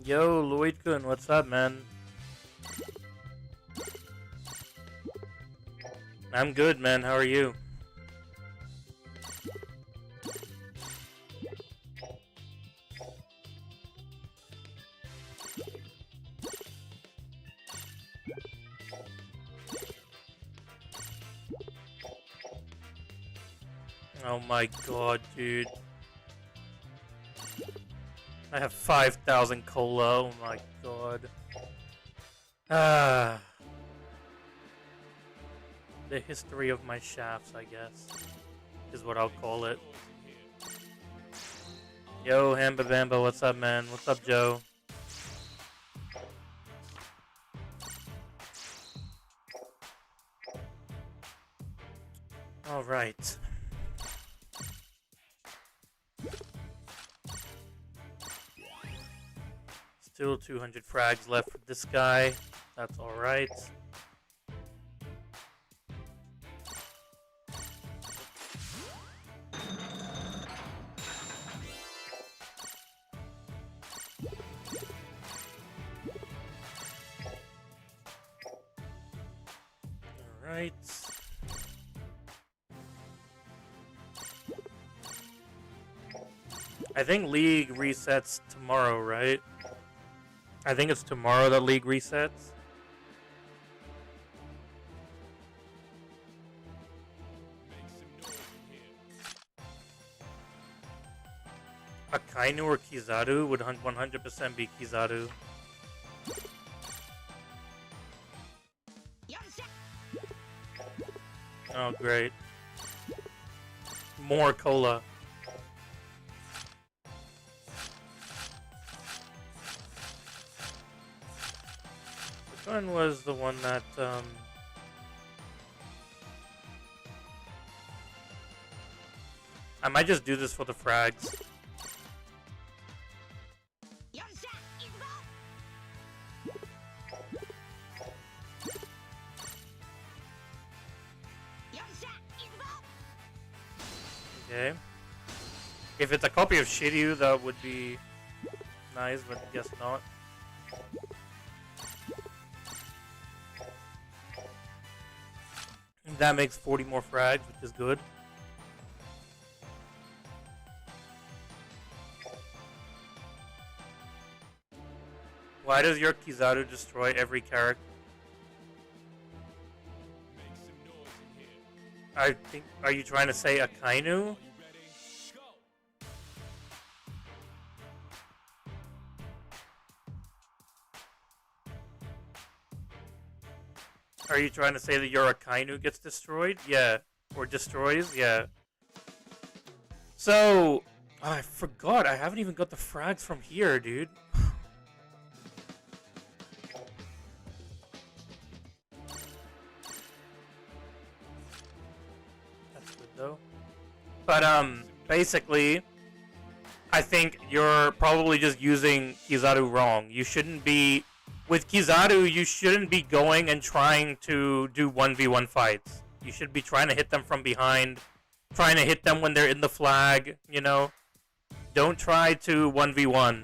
Yo, Lloyd-kun, what's up, man? I'm good, man. How are you? Oh my god, dude. I have 5,000 cola. Oh my god. Ah. The history of my shafts, I guess, is what I'll call it. Yo, Hamba Bamba, what's up, man? What's up, Joe? Alright. Still 200 frags left for this guy. That's alright. Alright. I think League resets tomorrow, right? I think it's tomorrow that League resets. Akainu or Kizaru would 100% be Kizaru. Oh, great. More cola. Which one was the one that, I might just do this for the frags. Okay. If it's a copy of Shiryu, that would be nice, but I guess not. That makes 40 more frags, which is good. Why does your Kizaru destroy every character? I think, are you trying to say Akainu? Are you trying to say that your Akainu gets destroyed? Yeah. Or destroys? Yeah. So, I forgot. I haven't even got the frags from here, dude. That's good, though. But, basically, I think you're probably just using Kizaru wrong. You shouldn't be... With Kizaru, you shouldn't be going and trying to do 1v1 fights. You should be trying to hit them from behind, trying to hit them when they're in the flag, you know? Don't try to 1v1.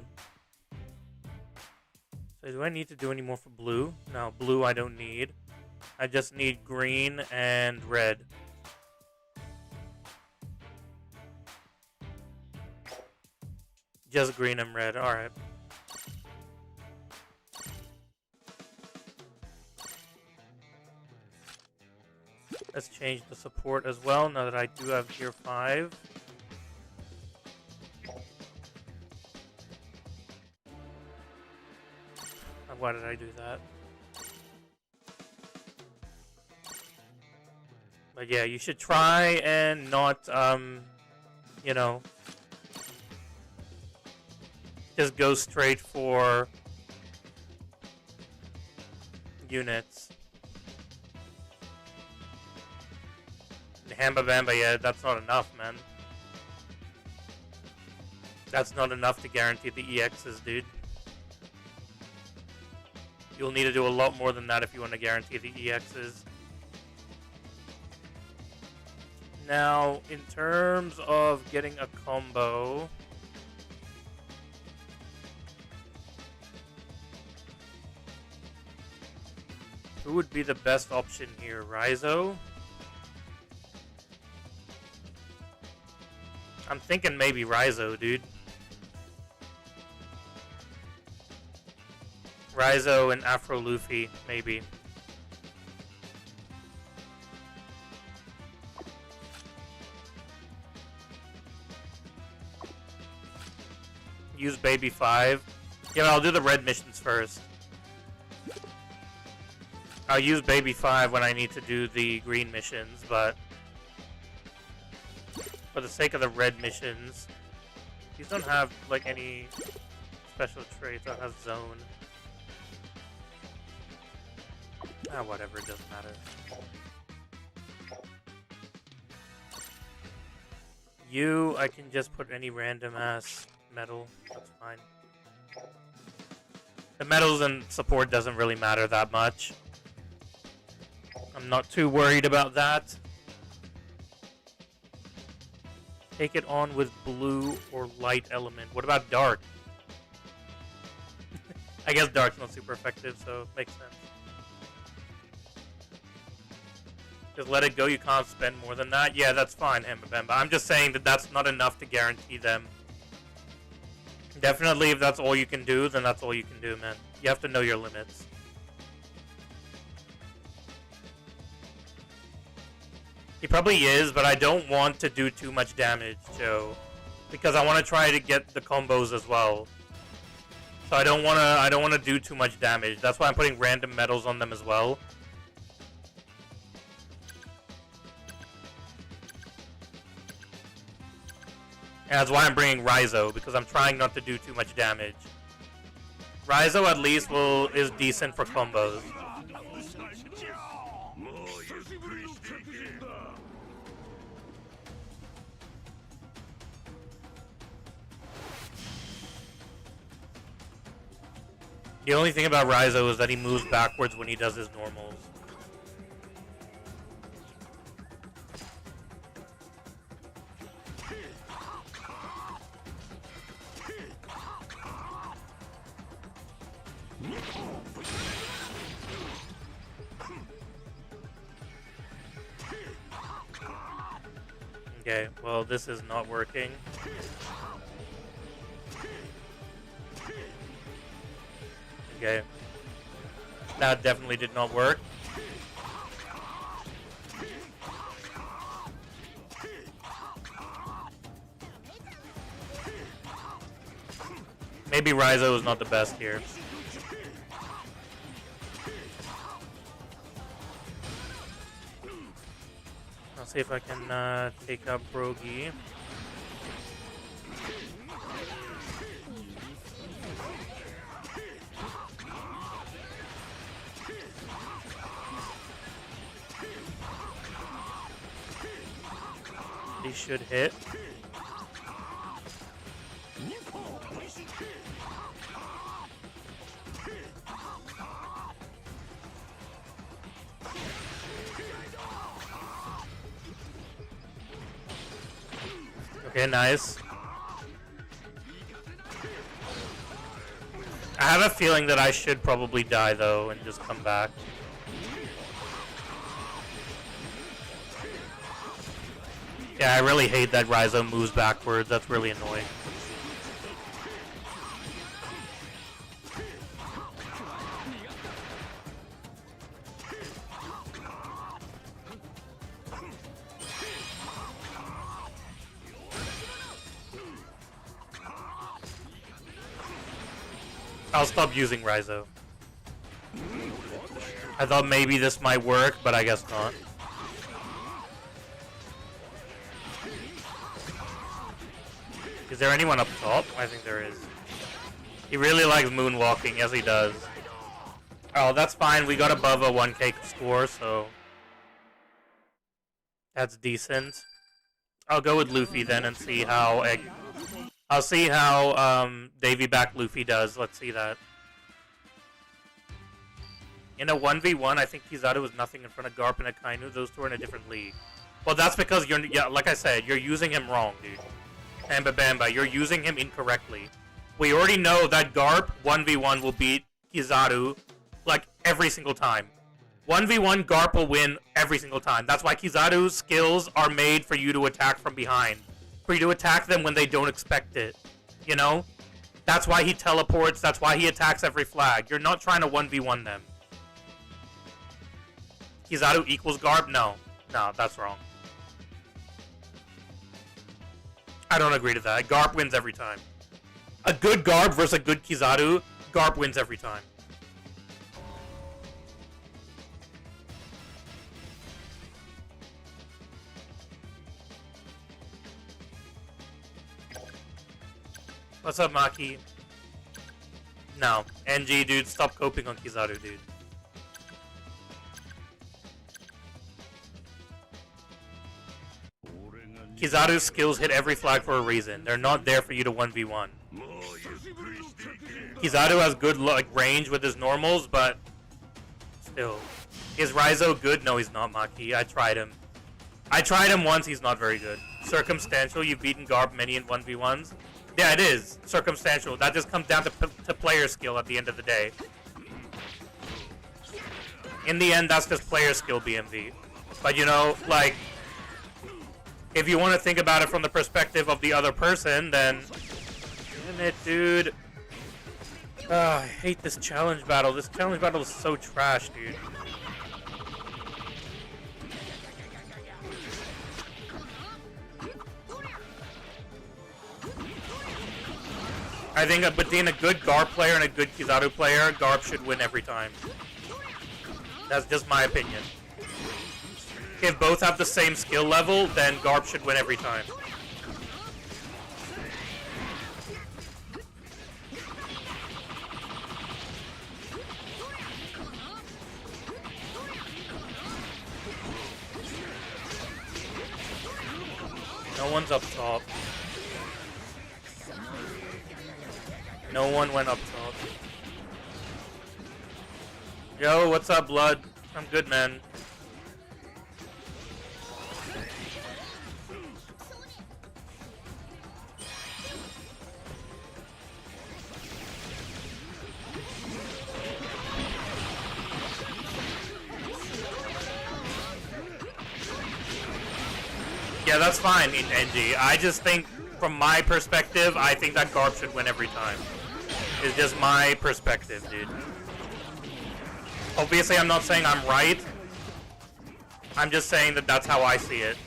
So do I need to do any more for blue? No, blue I don't need. I just need green and red. Just green and red, alright. Let's change the support as well, now that I do have tier 5. Why did I do that? But yeah, you should try and not, you know, just go straight for units. Hamba Bamba, yeah, that's not enough, man. That's not enough to guarantee the EXs, dude. You'll need to do a lot more than that if you want to guarantee the EXs. Now, in terms of getting a combo... Who would be the best option here? Raizo? I'm thinking maybe Raizo, dude. Raizo and Afro Luffy, maybe. Use Baby 5. Yeah, I'll do the red missions first. I'll use Baby 5 when I need to do the green missions, but for the sake of the red missions, these don't have like any special traits. I have Zone. Ah, whatever, it doesn't matter. You, I can just put any random ass metal. That's fine. The metals and support doesn't really matter that much. I'm not too worried about that. Take it on with blue or light element. What about dark? I guess dark's not super effective, so it makes sense. Just let it go, you can't spend more than that. Yeah, that's fine, Hembabemba. I'm just saying that that's not enough to guarantee them. Definitely, if that's all you can do, then that's all you can do, man. You have to know your limits. He probably is, but I don't want to do too much damage, Joe. Because I want to try to get the combos as well. So I don't want to do too much damage. That's why I'm putting random metals on them as well. And that's why I'm bringing Raizo, because I'm trying not to do too much damage. Raizo at least is decent for combos. The only thing about Raizo is that he moves backwards when he does his normals. Okay, well, this is not working. Okay. That definitely did not work. Maybe Raizo is not the best here. I'll see if I can take out Brogy. These should hit. Okay, nice. I have a feeling that I should probably die though and just come back. Yeah, I really hate that Raizo moves backwards. That's really annoying. I'll stop using Raizo. I thought maybe this might work, but I guess not. Is there anyone up top? I think there is. He really likes moonwalking. Yes, he does. Oh, that's fine. We got above a 1K score, so that's decent. I'll go with Luffy then and see how I'll see how Davy back Luffy does. Let's see that. In a 1v1, I think Kizaru was nothing in front of Garp and Akainu. Those two are in a different league. Well, that's because like I said, you're using him wrong, dude. Hembabemba, you're using him incorrectly. We already know that Garp 1v1 will beat Kizaru like every single time. 1v1, Garp will win every single time. That's why Kizaru's skills are made for you to attack from behind. For you to attack them when they don't expect it. You know? That's why he teleports. That's why he attacks every flag. You're not trying to 1v1 them. Kizaru equals Garp? No. No, that's wrong. I don't agree to that. Garp wins every time. A good Garp versus a good Kizaru, Garp wins every time. What's up, Maki? No. NG, dude, stop coping on Kizaru, dude. Kizaru's skills hit every flag for a reason. They're not there for you to 1v1. Kizaru has good range with his normals, but still. Is Raizo good? No, he's not, Maki. I tried him. I tried him once, he's not very good. Circumstantial, you've beaten Garp many in 1v1s. Yeah, it is. Circumstantial. That just comes down to player skill at the end of the day. In the end, that's just player skill, BMV. But, you know, like, if you want to think about it from the perspective of the other person, then... Damn it, dude. I hate this challenge battle. This challenge battle is so trash, dude. I think between a good Garp player and a good Kizaru player, Garp should win every time. That's just my opinion. If both have the same skill level, then Garp should win every time. No one's up top. No one went up top. Yo, what's up, Blood? I'm good, man. Yeah, that's fine, NG. I just think, from my perspective, I think that Garp should win every time. It's just my perspective, dude. Obviously, I'm not saying I'm right. I'm just saying that that's how I see it.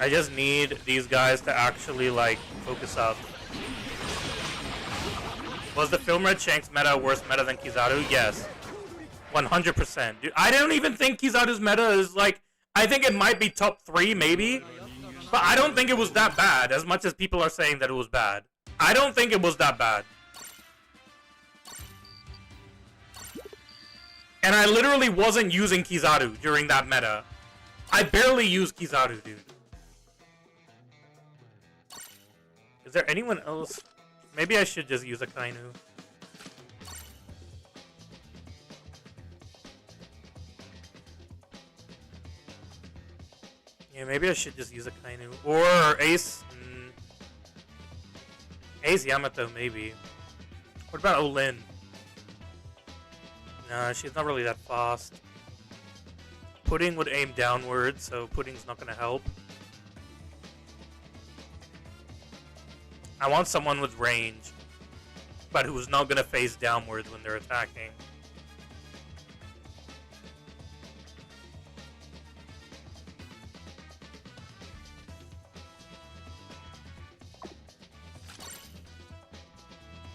I just need these guys to actually, like, focus up. Was the Film Red Shanks meta worse meta than Kizaru? Yes. 100%. Dude, I don't even think Kizaru's meta is, like... I think it might be top 3, maybe. But I don't think it was that bad, as much as people are saying that it was bad. I don't think it was that bad. And I literally wasn't using Kizaru during that meta. I barely used Kizaru, dude. Is there anyone else? Maybe I should just use a Kainu. Yeah, maybe I should just use a Kainu. Or Ace. Ace Yamato, maybe. What about Olin? Nah, she's not really that fast. Pudding would aim downward, so Pudding's not going to help. I want someone with range, but who's not going to face downwards when they're attacking.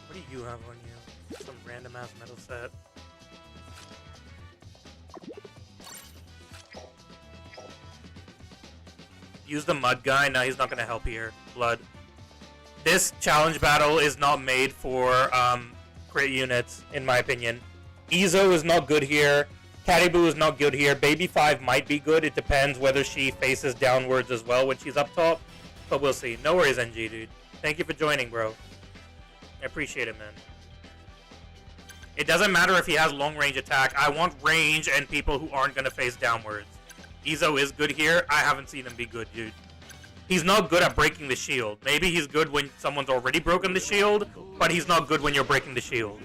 What do you have on you? Some random ass metal set. Use the mud guy. No, he's not going to help here. Blood. This challenge battle is not made for crit units, in my opinion. Izo is not good here. Caribou is not good here. Baby 5 might be good. It depends whether she faces downwards as well when she's up top. But we'll see. No worries, NG, dude. Thank you for joining, bro. I appreciate it, man. It doesn't matter if he has long-range attack. I want range and people who aren't going to face downwards. Izo is good here. I haven't seen him be good, dude. He's not good at breaking the shield. Maybe he's good when someone's already broken the shield, but he's not good when you're breaking the shield.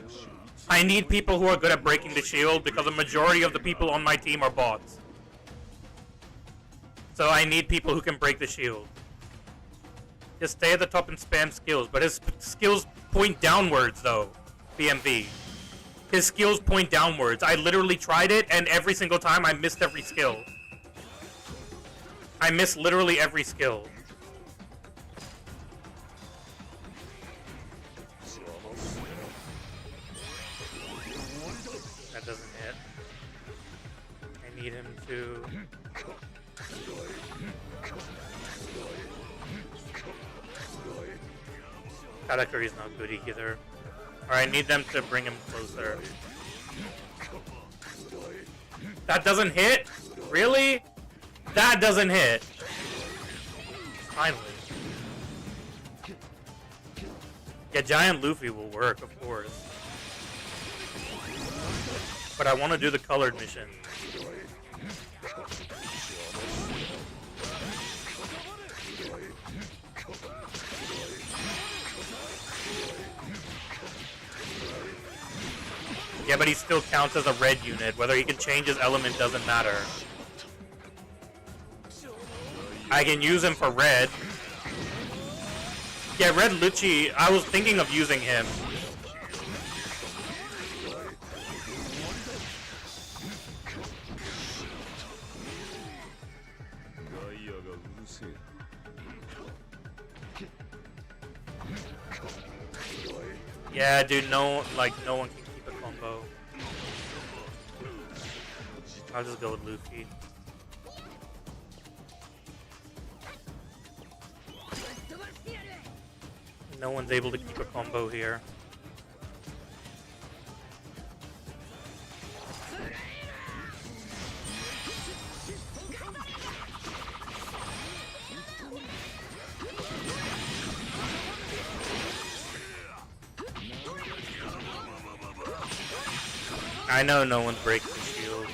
I need people who are good at breaking the shield because the majority of the people on my team are bots. So I need people who can break the shield. Just stay at the top and spam skills, but his skills point downwards though, BMV. His skills point downwards. I literally tried it, and every single time I missed every skill. I missed literally every skill. That doesn't hit. I need him to... Katakuri's not good either. Alright, I need them to bring him closer. That doesn't hit? Really? That doesn't hit. Finally. Yeah, Giant Luffy will work, of course. But I want to do the colored mission. Yeah, but he still counts as a red unit. Whether he can change his element doesn't matter. I can use him for red. Yeah, Red Lucci, I was thinking of using him. Yeah, dude, no one can keep a combo. I'll just go with Luffy. No one's able to keep a combo here. I know no one's breaking the shield.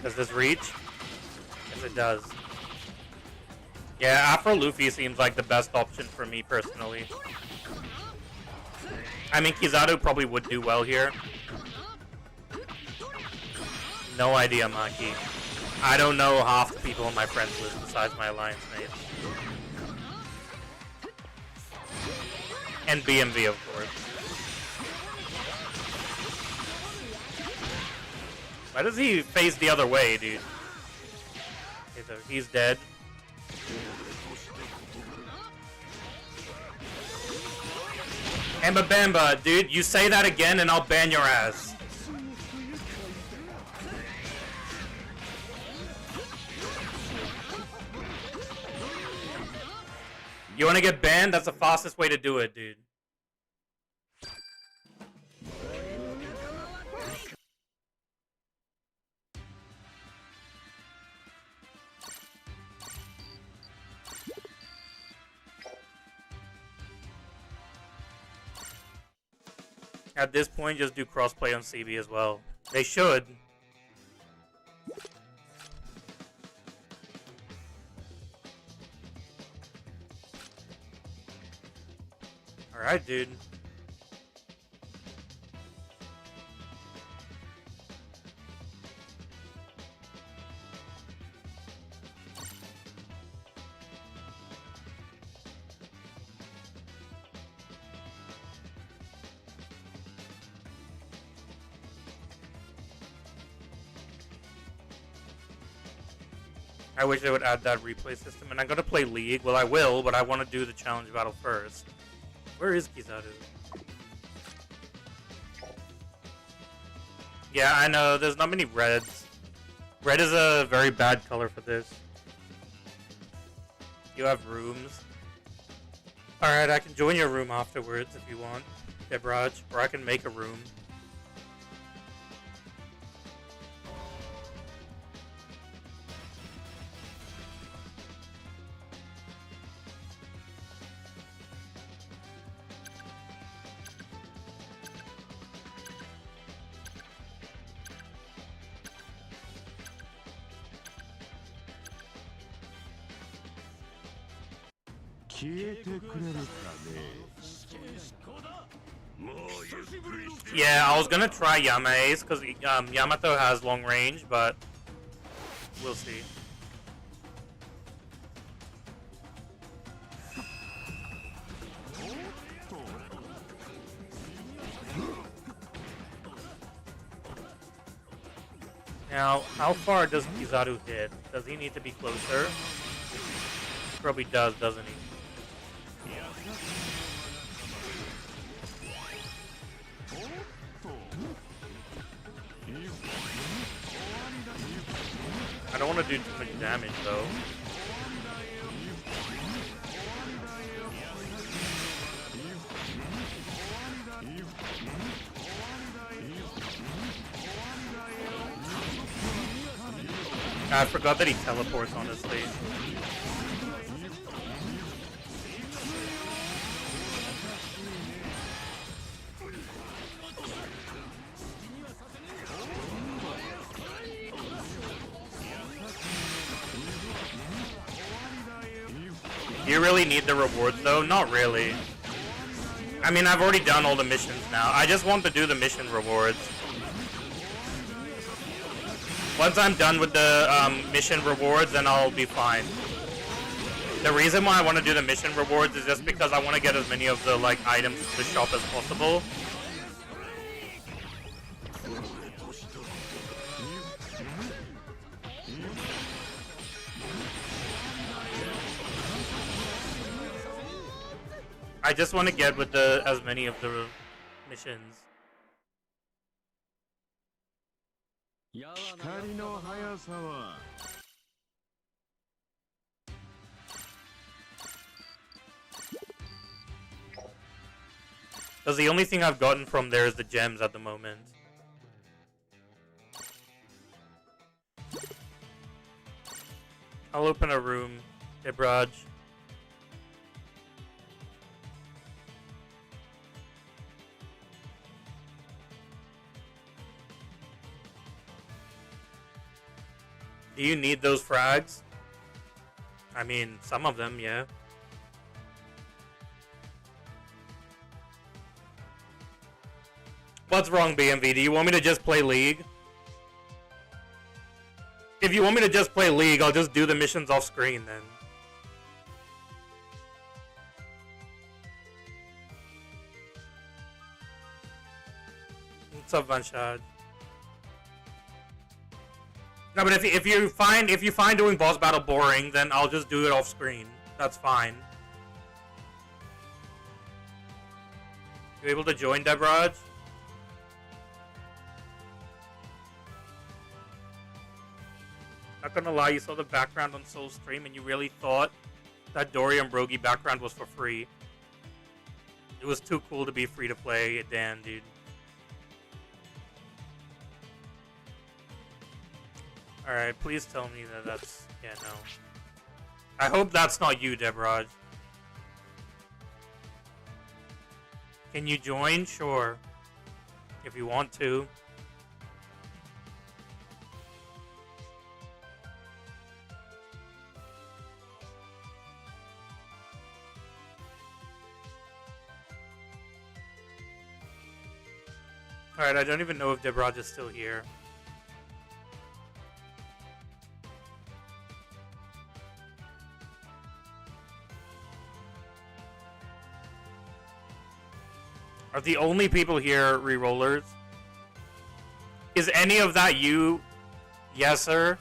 Does this reach? Yes, it does. Yeah, Afro Luffy seems like the best option for me personally. I mean, Kizaru probably would do well here. No idea, Maki. I don't know half the people on my friends list besides my alliance mates. And BMV, of course. Why does he face the other way, dude? Okay, so he's dead. Amba Bamba, dude, you say that again and I'll ban your ass. You wanna get banned? That's the fastest way to do it, dude. At this point, just do crossplay on CB as well. They should. Alright, dude. I wish they would add that replay system, and I'm gonna play League. Well, I will, but I want to do the challenge battle first. Where is Kizaru? Yeah, I know, there's not many reds. Red is a very bad color for this. You have rooms. Alright, I can join your room afterwards if you want, Debraj, or I can make a room. Yeah, I was gonna try Yama's because Yamato has long range, but we'll see. Now, how far does Kizaru hit? Does he need to be closer? Probably does, doesn't he? I don't want to do too much damage, though. I forgot that he teleports, honestly. Do you really need the rewards, though? Not really. I mean, I've already done all the missions now. I just want to do the mission rewards. Once I'm done with the mission rewards, then I'll be fine. The reason why I want to do the mission rewards is just because I want to get as many of the like items to the shop as possible. I just want to get with the as many of the missions. Because the only thing I've gotten from there is the gems at the moment. I'll open a room, Debraj. Do you need those frags? I mean, some of them, yeah. What's wrong, BMV? Do you want me to just play League? If you want me to just play League, I'll just do the missions off screen then. What's up, Vanshad? No, but if you find doing boss battle boring, then I'll just do it off screen. That's fine. You able to join, Debraj? Not gonna lie, you saw the background on Soul Stream and you really thought that Dory and Brogy background was for free. It was too cool to be free to play, Dan, dude. Alright, please tell me that that's... Yeah, no. I hope that's not you, Debraj. Can you join? Sure. If you want to. Alright, I don't even know if Debraj is still here. Are the only people here re-rollers? Is any of that you? Yes, sir.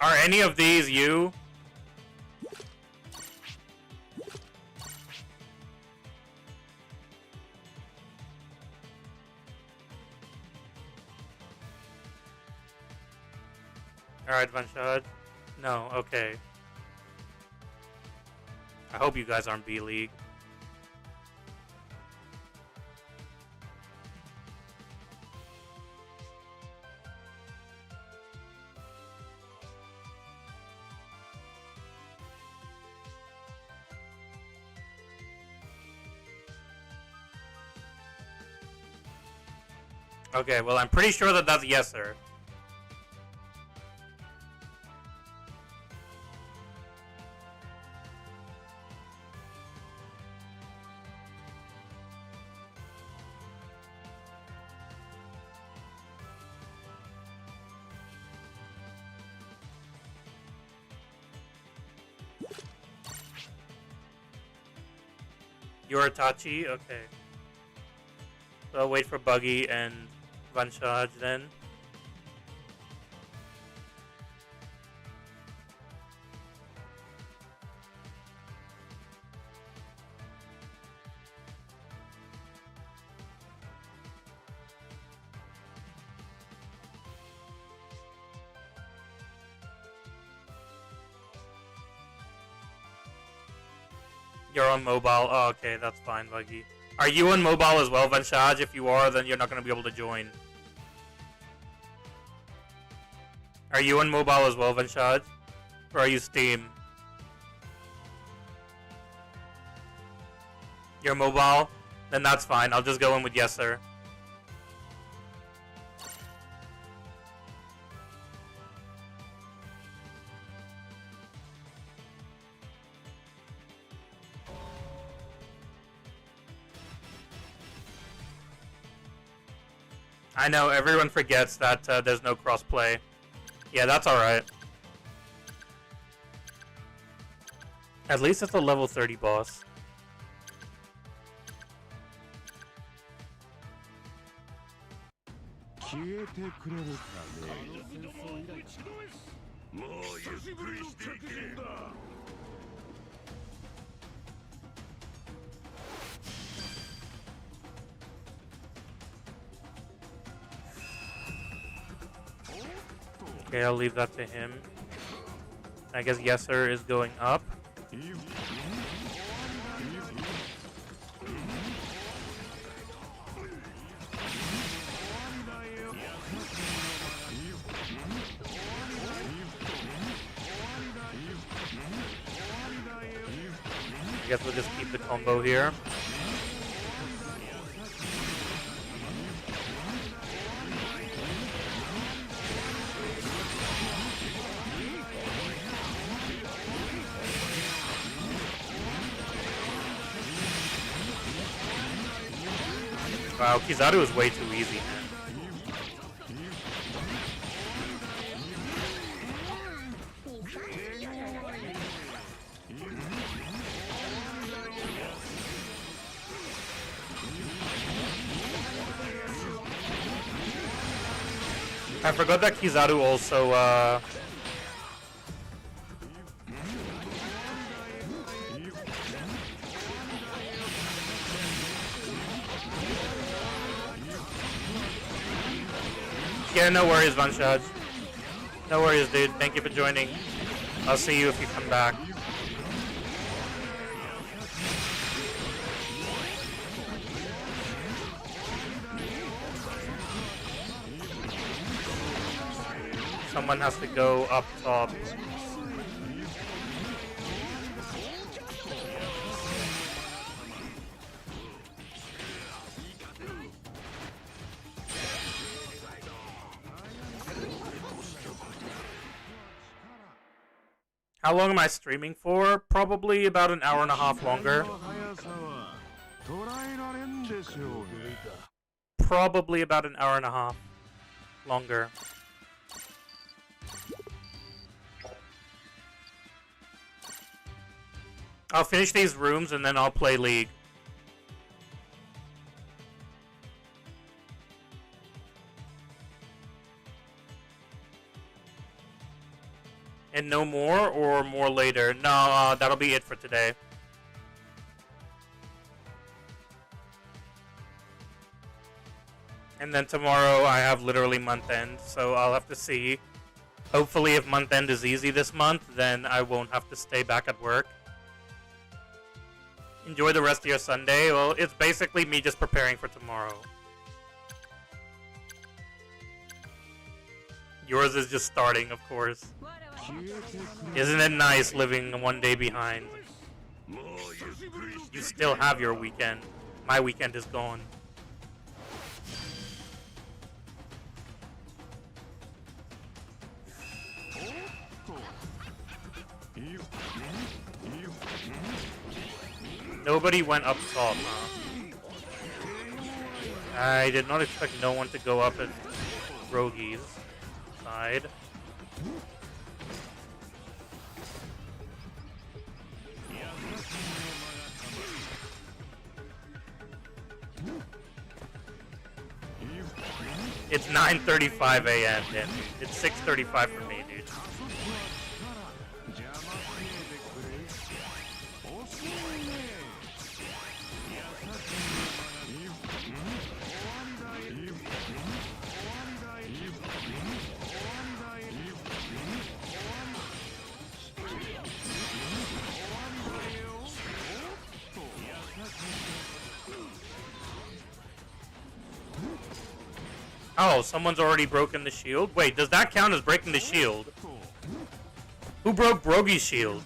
Are any of these you? Alright, Vanshad. No, okay. I hope you guys aren't B-League. Okay, well, I'm pretty sure that that's yes, sir. You're Itachi? Okay. So I'll wait for Buggy and Vanshaj then. You're on mobile. Oh, okay, that's fine, Buggy. Are you on mobile as well, Vanshaj? If you are, then you're not going to be able to join. Are you on mobile as well, Vanshaj? Or are you Steam? You're mobile? Then that's fine. I'll just go in with yes, sir. I know, everyone forgets that there's no crossplay. Yeah, that's alright. At least it's a level 30 boss. Okay, I'll leave that to him. I guess Yeser is going up. I guess we'll just keep the combo here. Wow, Kizaru is way too easy, man. I forgot that Kizaru also, Yeah, no worries, Vanshaj. No worries, dude. Thank you for joining. I'll see you if you come back. Someone has to go up top. How long am I streaming for? Probably about an hour and a half longer. Probably about an hour and a half longer. I'll finish these rooms and then I'll play League. And no more or more later? No, that'll be it for today. And then tomorrow I have literally month end, so I'll have to see. Hopefully if month end is easy this month, then I won't have to stay back at work. Enjoy the rest of your Sunday. Well, it's basically me just preparing for tomorrow. Yours is just starting, of course. Isn't it nice living one day behind? You still have your weekend. My weekend is gone. Nobody went up top, huh? I did not expect no one to go up at Rogi's side. It's 9:35 a.m. Then, dude. It's 6:35 for me, dude. Oh, someone's already broken the shield? Wait, does that count as breaking the shield? Who broke Brogy's shield?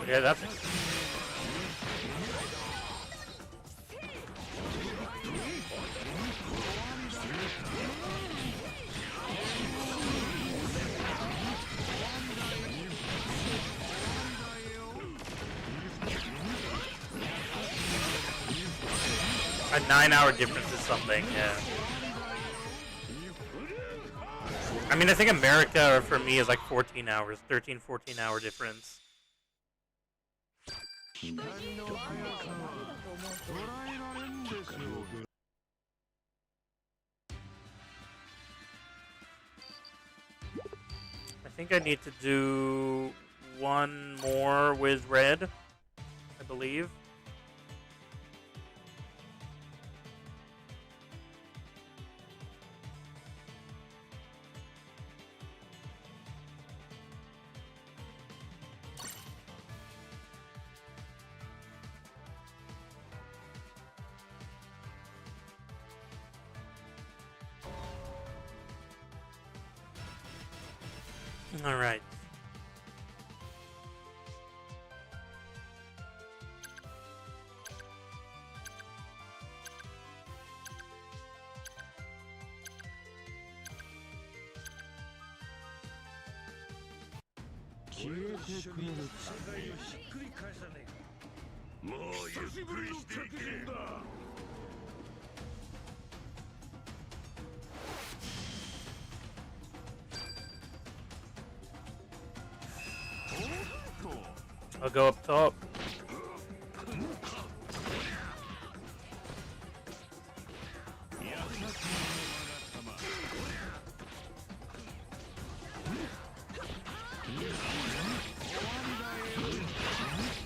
Yeah, that's... A 9-hour difference is something, yeah. I mean, I think America for me is like 14 hours, 13, 14-hour difference. I think I need to do one more with red, I believe. All right. I'll go up top.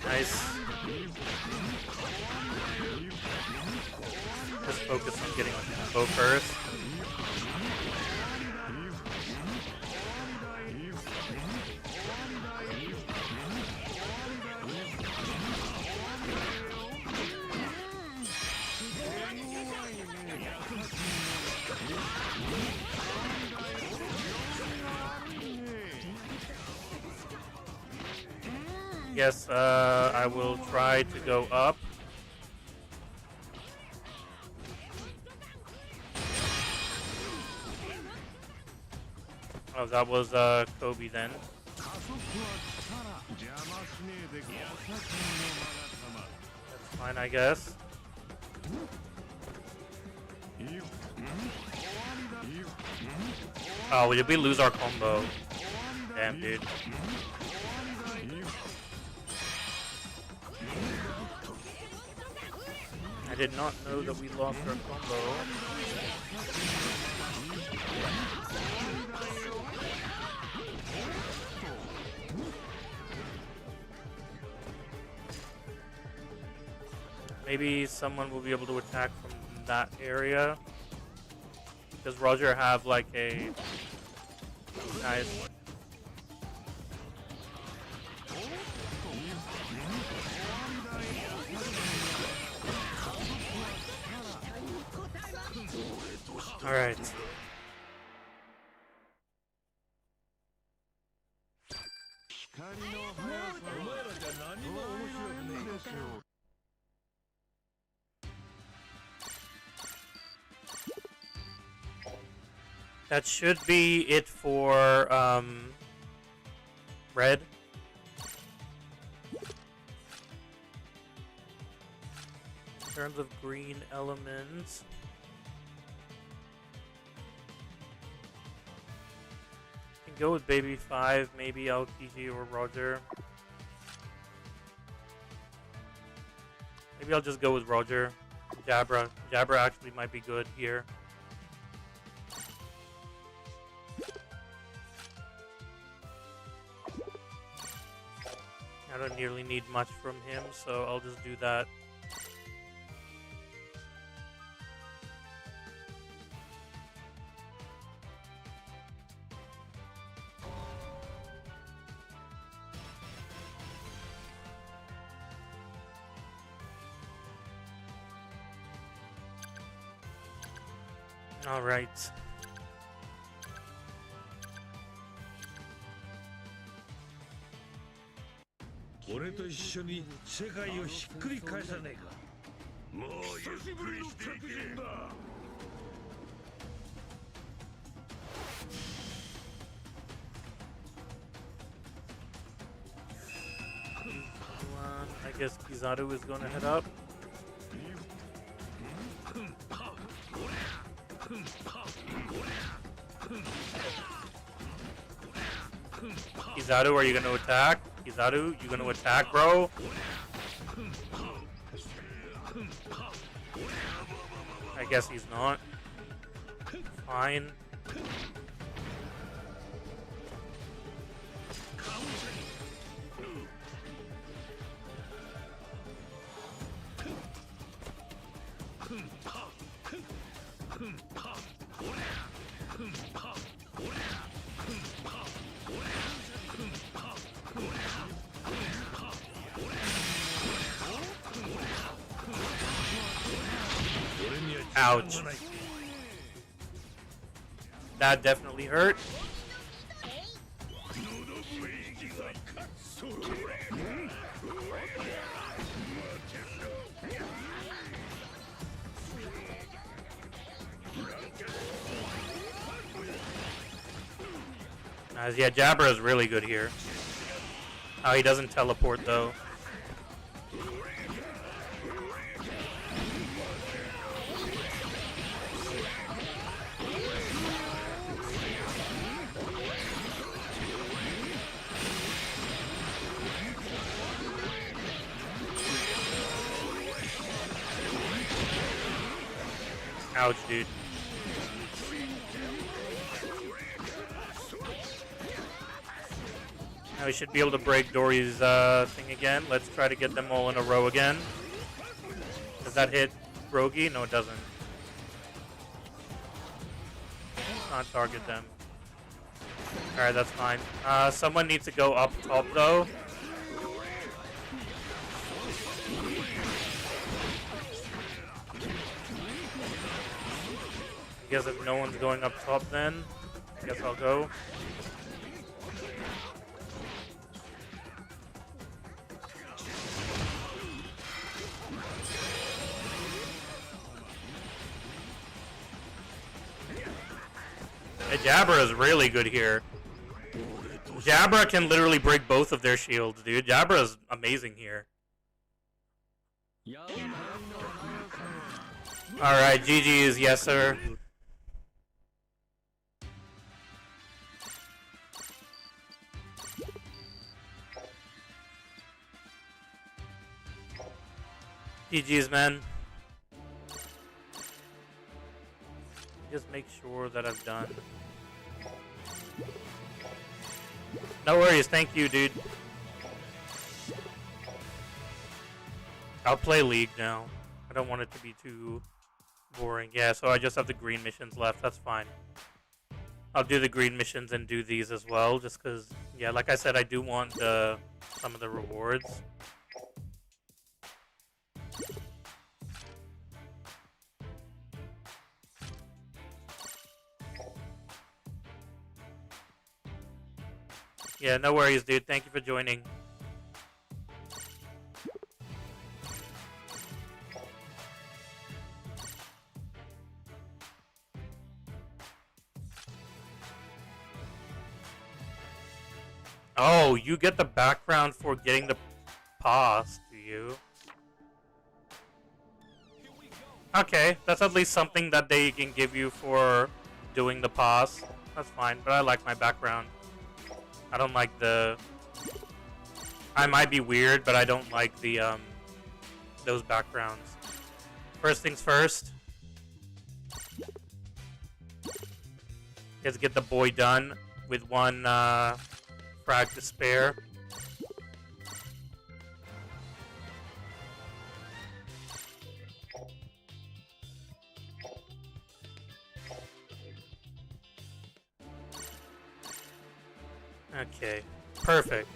Nice. Just focus on getting on combo first. Yes, I will try to go up. Oh, that was Kobe then. That's fine, I guess. Oh, did we lose our combo? Damn, dude. I did not know that we lost our combo. Maybe someone will be able to attack from that area. Does Roger have like a nice... All right. That should be it for red. In terms of green elements, you can go with Baby 5, maybe Aokiji or Roger. Maybe I'll just go with Roger. Jabra. Jabra actually might be good here. I don't nearly need much from him, so I'll just do that. All right. I guess Kizaru is gonna head up. Kizaru, are you gonna attack? Kizaru, you gonna attack, bro? I guess he's not. Fine. Ouch. That definitely hurt. Nice. Yeah, Jabra is really good here. Oh, he doesn't teleport though. Ouch, dude. Now we should be able to break Dory's thing again. Let's try to get them all in a row again. Does that hit Rogi? No, it doesn't. Not target them. Alright, that's fine. Someone needs to go up top, though. I guess if no one's going up top, then I guess I'll go. Hey, Jabra is really good here. Jabra can literally break both of their shields, dude. Jabra is amazing here. Alright, GG's, yes sir. GG's, man. Just make sure that I've done. No worries, thank you, dude. I'll play League now. I don't want it to be too boring. Yeah, so I just have the green missions left. That's fine. I'll do the green missions and do these as well, just because, yeah, like I said, I do want some of the rewards. Yeah, no worries, dude. Thank you for joining. Oh, you get the background for getting the pass, do you? Okay, that's at least something that they can give you for doing the pass. That's fine, but I like my background. I don't like the... I might be weird, but I don't like the those backgrounds. First things first. Let's get the boy done with one frag to spare. Okay, perfect.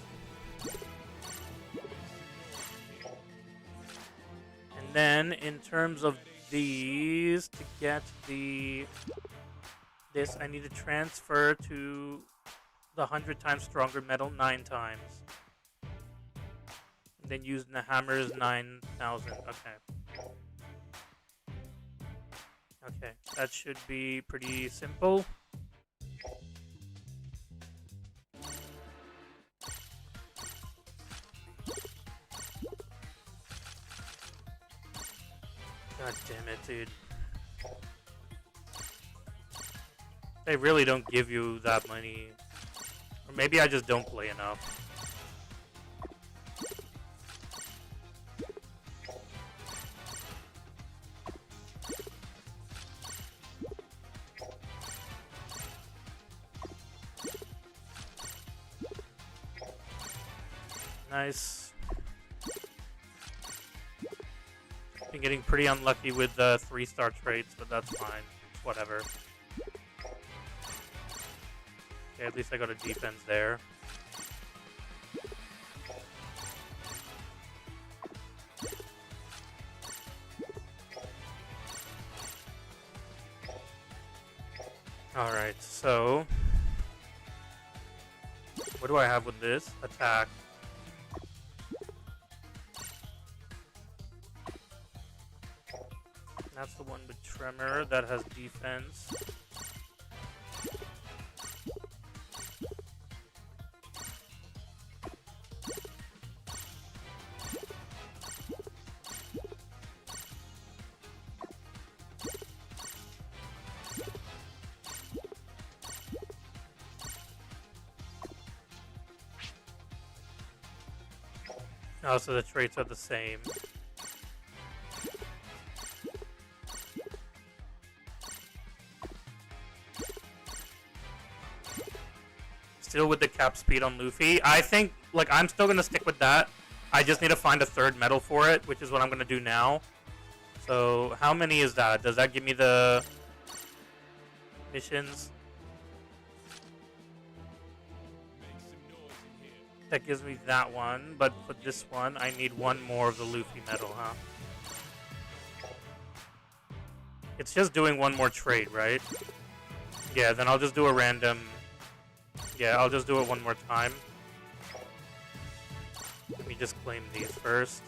And then in terms of these, to get this, I need to transfer to the 100 times stronger metal 9 times. And then using the hammer is 9,000. Okay. Okay, that should be pretty simple. God damn it, dude. They really don't give you that money. Or maybe I just don't play enough. Nice. Been getting pretty unlucky with the 3-star traits, but that's fine. It's whatever. Okay, at least I got a defense there. Alright, so... what do I have with this? Attack. That's the one with Tremor that has defense. Oh, so the traits are the same. Still with the cap speed on Luffy. I think, like, I'm still going to stick with that. I just need to find a third medal for it, which is what I'm going to do now. So, how many is that? Does that give me the missions? That gives me that one, but for this one, I need one more of the Luffy medal, huh? It's just doing one more trade, right? Yeah, then I'll just do a random... yeah, I'll just do it one more time. Let me just claim these first.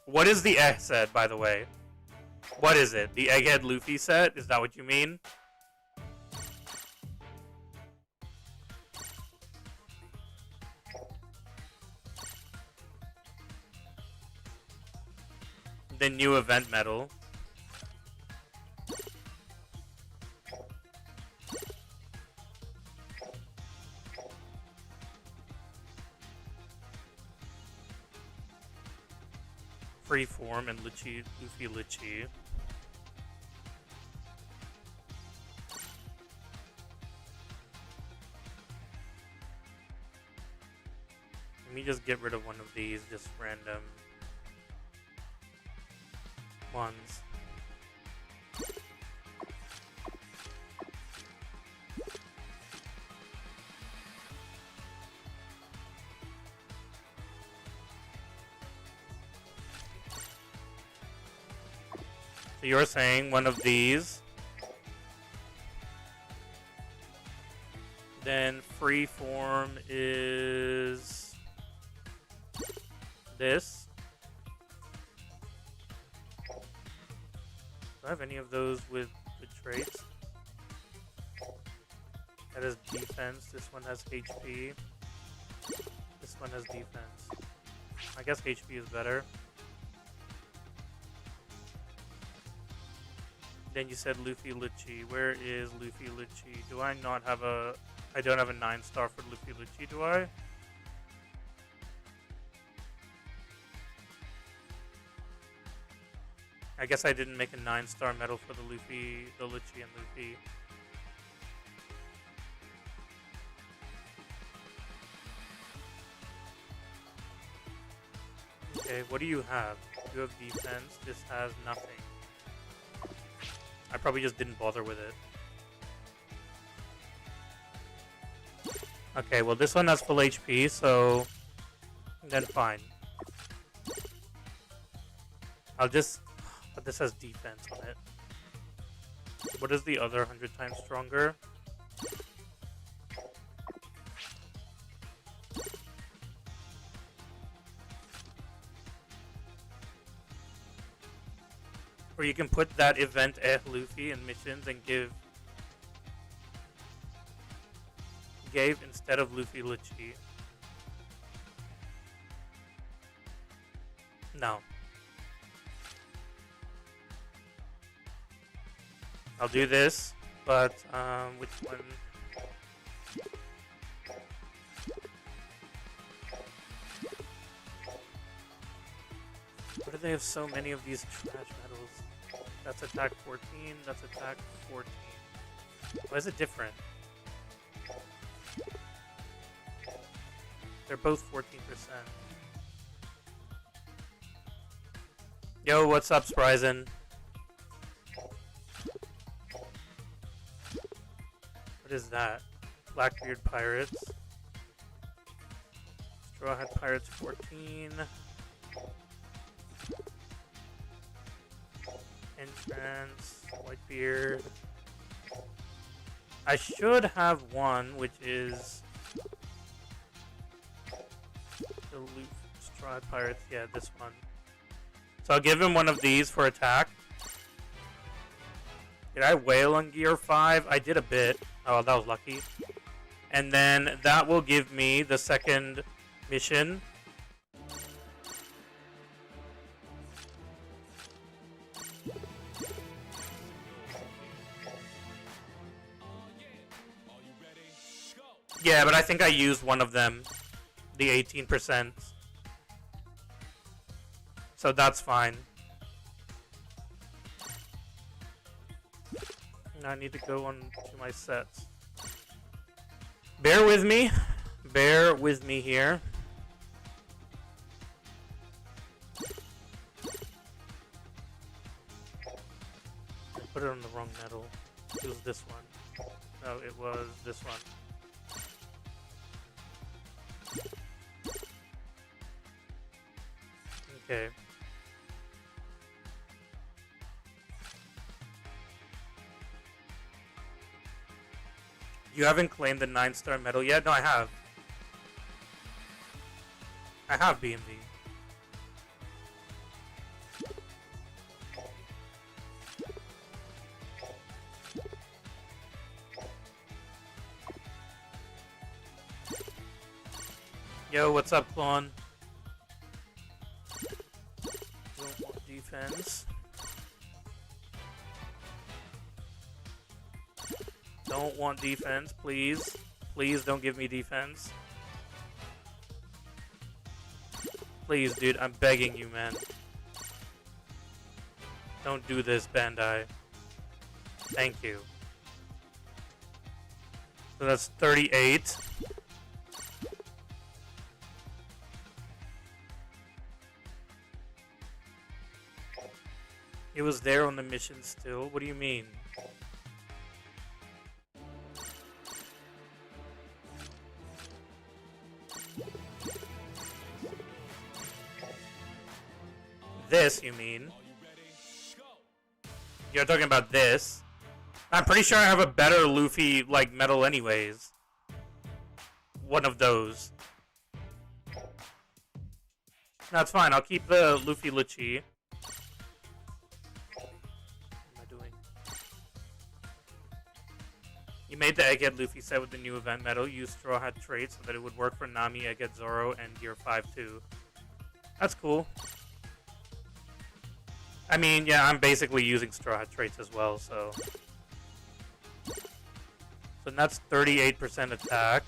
What is the egg set, by the way? What is it? The Egghead Luffy set? Is that what you mean? The new event medal. Freeform and Luffy Litchi. Let me just get rid of one of these, just random ones. So you're saying one of these, then freeform is this. Do I have any of those with the traits? That has defense. This one has HP. This one has defense. I guess HP is better. Then you said Luffy Lucci. Where is Luffy Lucci? Do I not have a... I don't have a 9-star for Luffy Lucci, do I? I guess I didn't make a 9-star medal for the Luffy, the Lucci and Luffy. Okay, what do you have? You have defense. This has nothing. I probably just didn't bother with it. Okay, well this one has full HP, so then fine. I'll just... But this has defense on it. What is the other 100 times stronger? Or you can put that event at Luffy in missions and gave instead of Luffy Lucci. No. I'll do this, but which one? Why do they have so many of these trash medals? That's attack 14, that's attack 14. Why is it different? They're both 14%. Yo, what's up, Spryzen? What is that? Blackbeard Pirates. Straw Hat Pirates 14. Entrance, Whitebeard. I should have one, which is the Straw Hat Pirates. Yeah, this one. So I'll give him one of these for attack. Did I whale on gear 5? I did a bit. Oh, that was lucky. And then that will give me the second mission. Yeah, but I think I used one of them. The 18%. So that's fine. Now I need to go on to my sets. Bear with me. Bear with me here. I put it on the wrong medal. It was this one. No, it was this one. Okay. You haven't claimed the 9-star medal yet? No, I have. I have BMV. Yo, what's up, Clone? Don't want defense. Don't want defense, please. Please don't give me defense. Please, dude, I'm begging you, man. Don't do this, Bandai. Thank you. So that's 38. It was there on the mission still? What do you mean? This, you mean? You're talking about this? I'm pretty sure I have a better Luffy, like, medal anyways. One of those. That's fine, I'll keep the Luffy Lucci. What am I doing? You made the Egghead Luffy set with the new event medal. Use Straw Hat trait so that it would work for Nami, Egghead Zoro, and Gear 5 too. That's cool. I mean, yeah, I'm basically using Straw Hat traits as well, so... So that's 38% attack.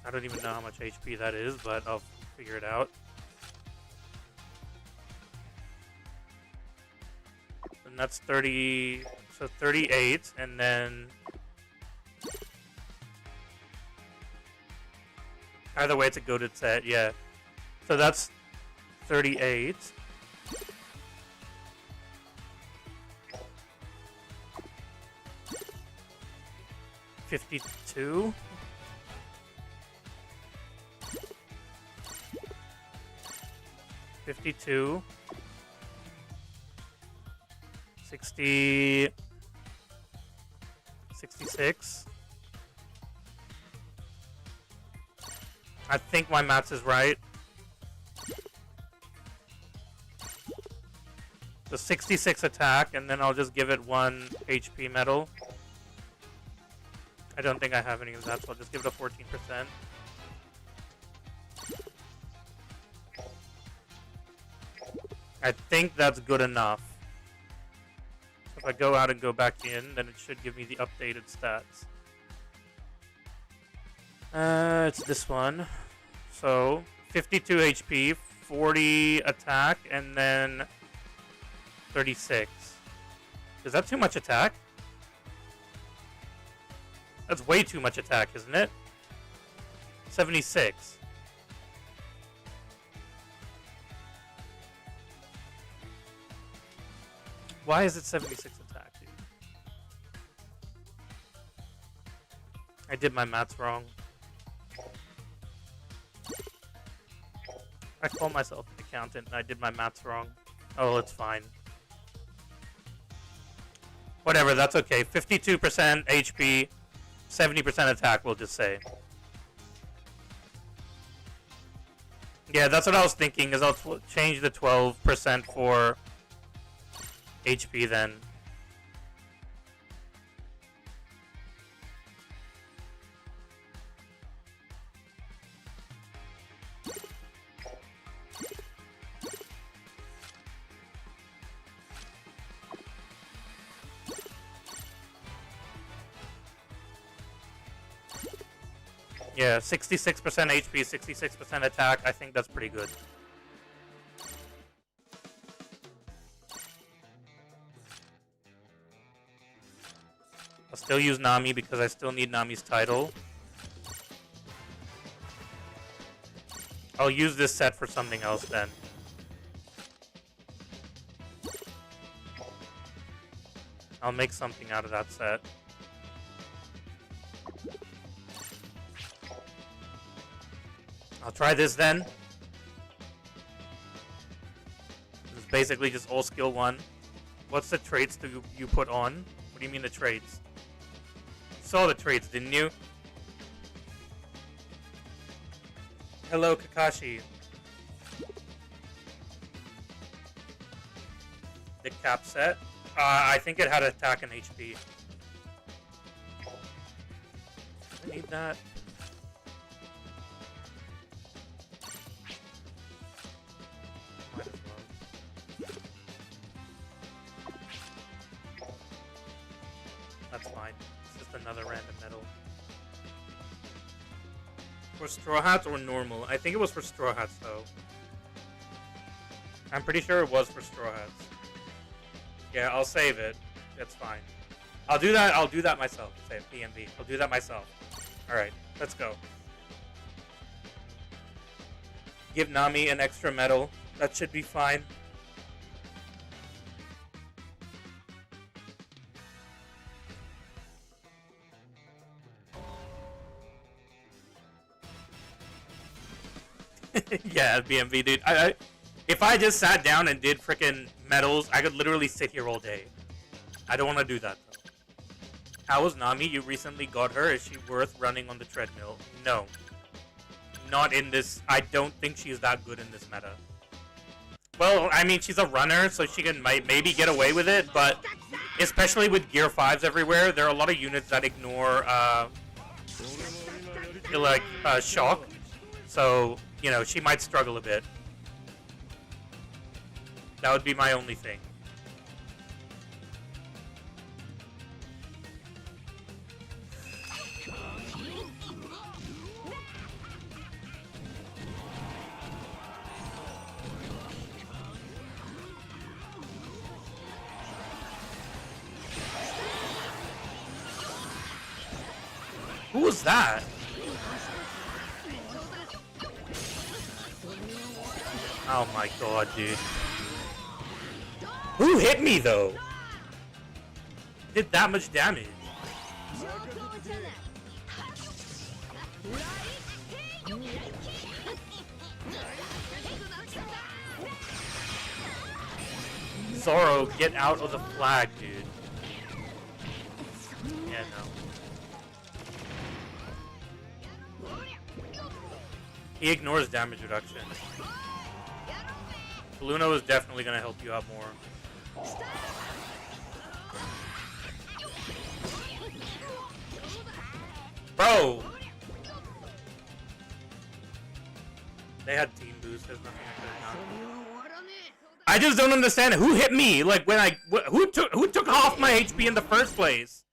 I don't even know how much HP that is, but I'll figure it out. And that's 30... So 38, and then... Either way, it's a goated set, yeah. So that's 38. 52. 52. 60. 66. I think my maths is right. So 66 attack, and then I'll just give it 1 HP medal. I don't think I have any of that, so I'll just give it a 14%. I think that's good enough. So if I go out and go back in, then it should give me the updated stats. It's this one. So, 52 HP, 40 attack, and then 36. Is that too much attack? That's way too much attack, isn't it? 76. Why is it 76 attack, dude? I did my maths wrong. I call myself an accountant and I did my maths wrong. Oh, it's fine. Whatever, that's okay. 52% HP, 70% attack, we'll just say. Yeah, that's what I was thinking, is I'll change the 12% for HP then. Yeah, 66% HP, 66% attack. I think that's pretty good. I'll still use Nami because I still need Nami's title. I'll use this set for something else then. I'll make something out of that set. I'll try this then. This is basically just all skill 1. What's the traits do you put on? What do you mean the traits? You saw the traits, didn't you? Hello, Kakashi. The cap set? I think it had attack and HP. I need that. Might as well. That's fine. It's just another random medal. For Straw Hats or normal? I think it was for Straw Hats, though. I'm pretty sure it was for Straw Hats. Yeah, I'll save it. That's fine. I'll do that myself. Save PMV. I'll do that myself. Alright, let's go. Give Nami an extra medal. That should be fine. Yeah, BMV, dude. If I just sat down and did frickin' medals, I could literally sit here all day. I don't want to do that, though. How was Nami? You recently got her. Is she worth running on the treadmill? No. Not in this. I don't think she's that good in this meta. Well, I mean, she's a runner, so she can maybe get away with it, but especially with Gear 5s everywhere, there are a lot of units that ignore, shock. So, you know, she might struggle a bit. That would be my only thing. Who was that? Oh my god, dude. Who hit me though? Did that much damage? Zoro, get out of the flag, dude. Yeah, no. He ignores damage reduction. Bluno is definitely gonna help you out more. Bro! They had team boost. There's nothing I could have done. I just don't understand who hit me. Like when who took half my HP in the first place?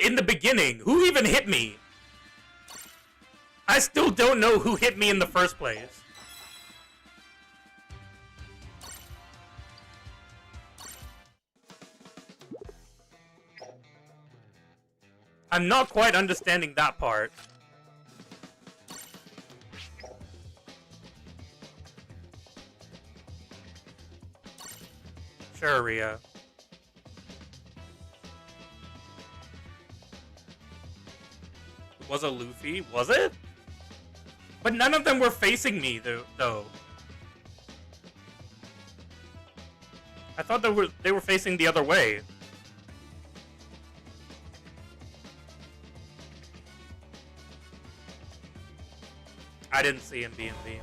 In the beginning, who even hit me? I still don't know who hit me in the first place. I'm not quite understanding that part. Sure, Rhea. Was a Luffy? Was it? But none of them were facing me, though. I thought they were facing the other way. I didn't see him being beamed.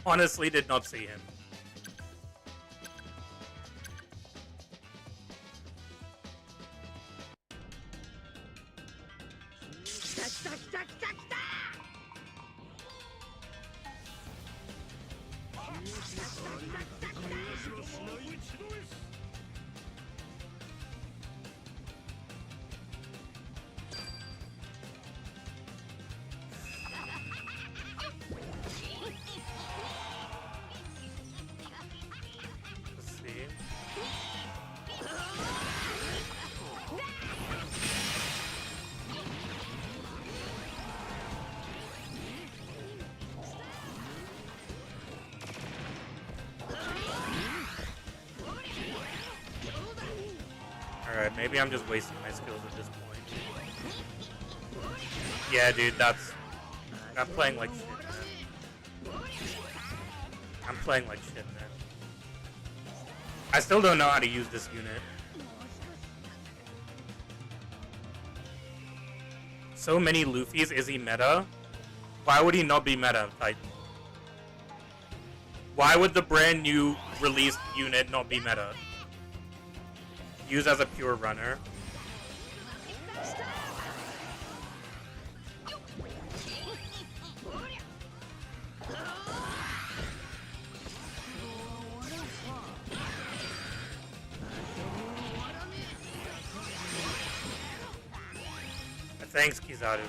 Honestly, did not see him. Alright, maybe I'm just wasting my skills at this point. Yeah, dude, I'm playing like shit, man. I'm playing like shit, man. I still don't know how to use this unit. So many Luffys, is he meta? Why would he not be meta, Titan? Why would the brand new released unit not be meta? Use as a pure runner. Thanks, Kizaru.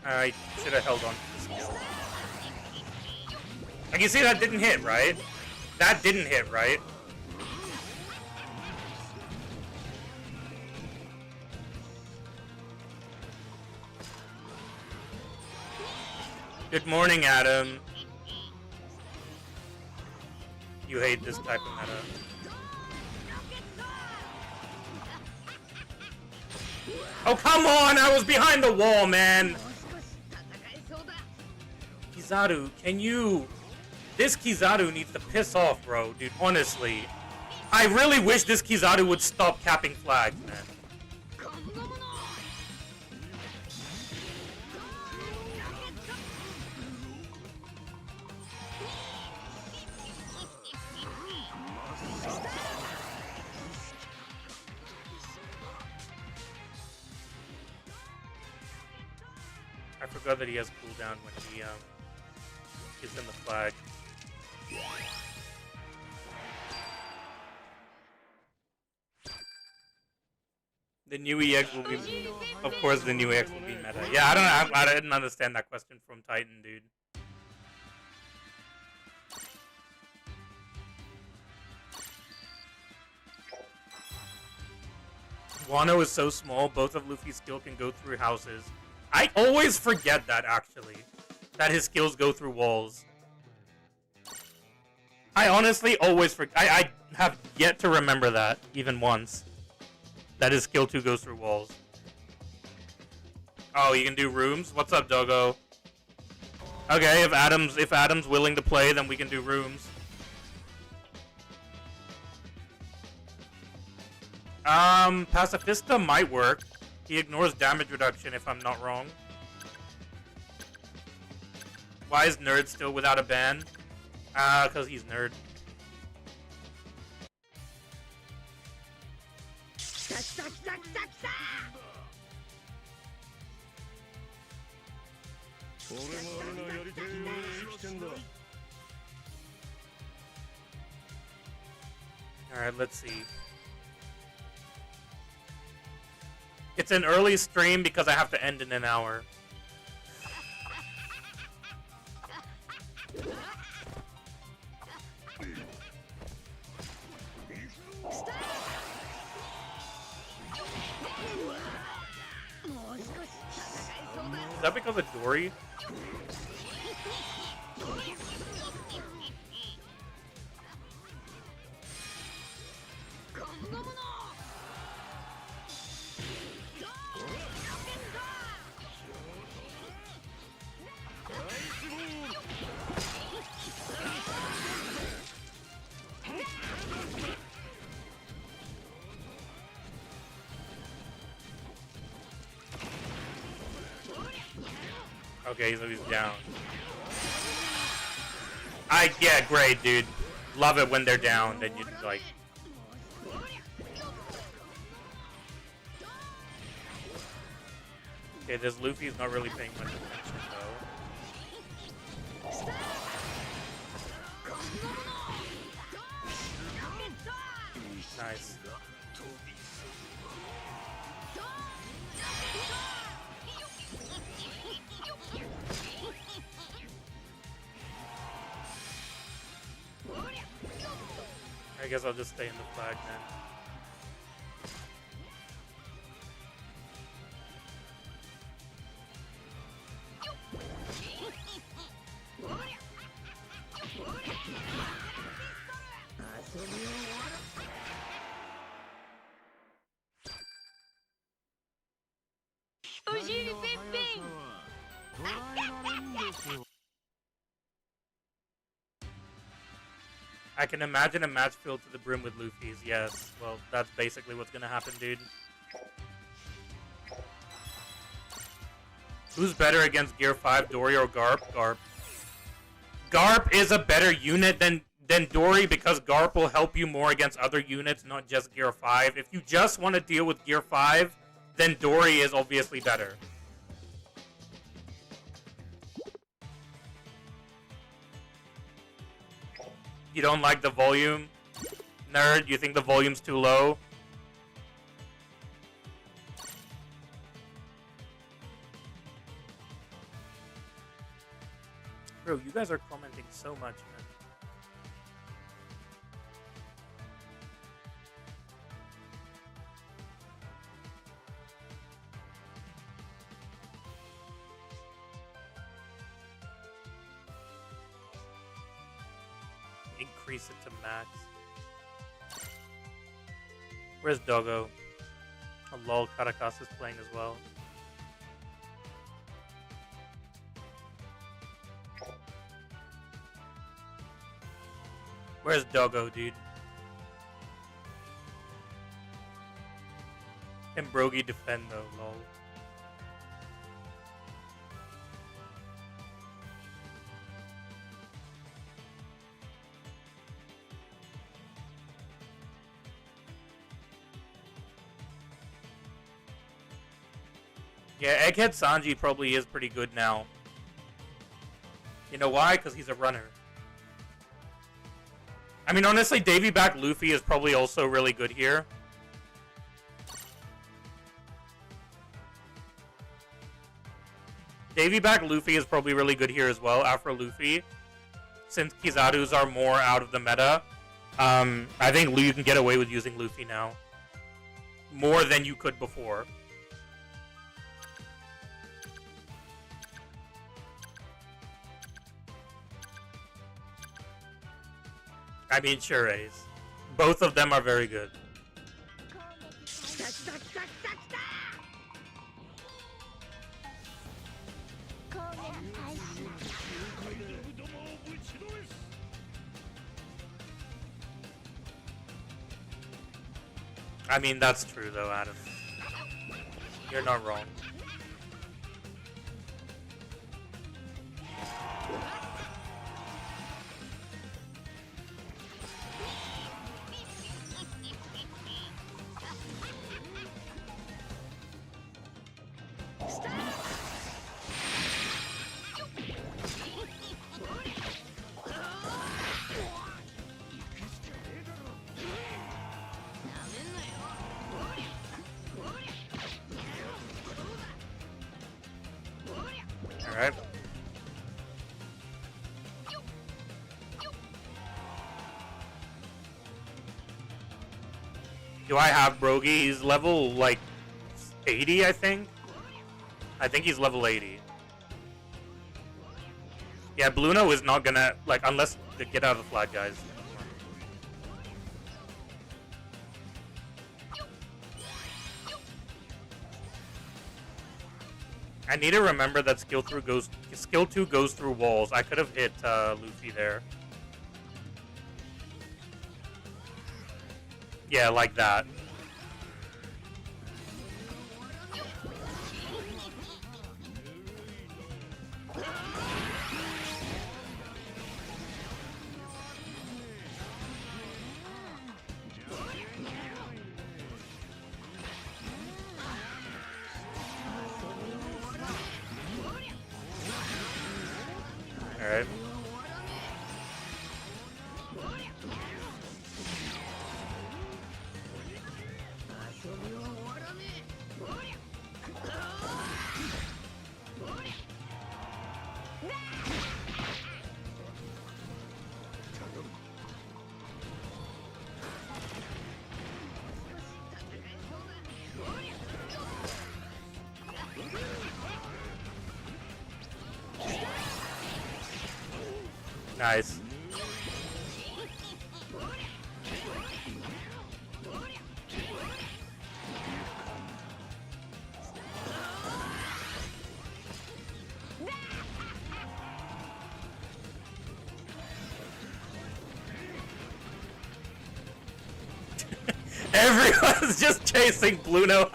I should have held on to the skill. Like, you see, that didn't hit, right? That didn't hit, right? Good morning, Adam. You hate this type of meta. Oh, come on! I was behind the wall, man! Kizaru, can you... This Kizaru needs to piss off, bro. Dude, honestly. I really wish this Kizaru would stop capping flags, man. I forgot that he has cooldown when he is in the flag. The new EX will be, of course, the new EX will be meta. Yeah, I don't know. I didn't understand that question from Titan, dude. Wano is so small, both of Luffy's skill can go through houses. I always forget that, actually. That his skills go through walls. I honestly always forget. I have yet to remember that, even once. That his skill 2 goes through walls. Oh, you can do rooms? What's up, Doggo? Okay, if Adam's willing to play, then we can do rooms. Pacifista might work. He ignores damage reduction, if I'm not wrong. Why is Nerd still without a ban? Because he's Nerd. Alright, let's see. It's an early stream because I have to end in an hour. Is that because of Dory? Okay, so he's down. Yeah, great, dude. Love it when they're down, then you like... Okay, this Luffy's not really paying much attention, though. Nice. I guess I'll just stay in the flag then. I can imagine a match filled to the brim with Luffy's, yes. Well, that's basically what's gonna happen, dude. Who's better against Gear 5, Dory or Garp? Garp. Garp is a better unit than Dory because Garp will help you more against other units, not just Gear 5. If you just want to deal with Gear 5, then Dory is obviously better. You don't like the volume? Nerd, you think the volume's too low? Bro, you guys are commenting so much, man. Increase it to max. Where's Doggo? Oh, lol, Caracas is playing as well. Where's Doggo, dude? Can Brogy defend though, lol? Yeah, Egghead Sanji probably is pretty good now. You know why? Because he's a runner. I mean, honestly, Davy back Luffy is probably also really good here. Davy back Luffy is probably really good here as well, after Luffy. Since Kizarus are more out of the meta, I think you can get away with using Luffy now. More than you could before. I mean, sure, Ace. Both of them are very good. I mean, that's true, though, Adam. You're not wrong. Alright. Do I have Brogy? He's level, like, 80, I think? I think he's level 80. Yeah, Bluno is not gonna, like, unless they get out of the flag, guys. I need to remember that skill 2 goes through walls. I could have hit Luffy there. Yeah, like that. Alright. Nice. Everyone's just chasing Bluno.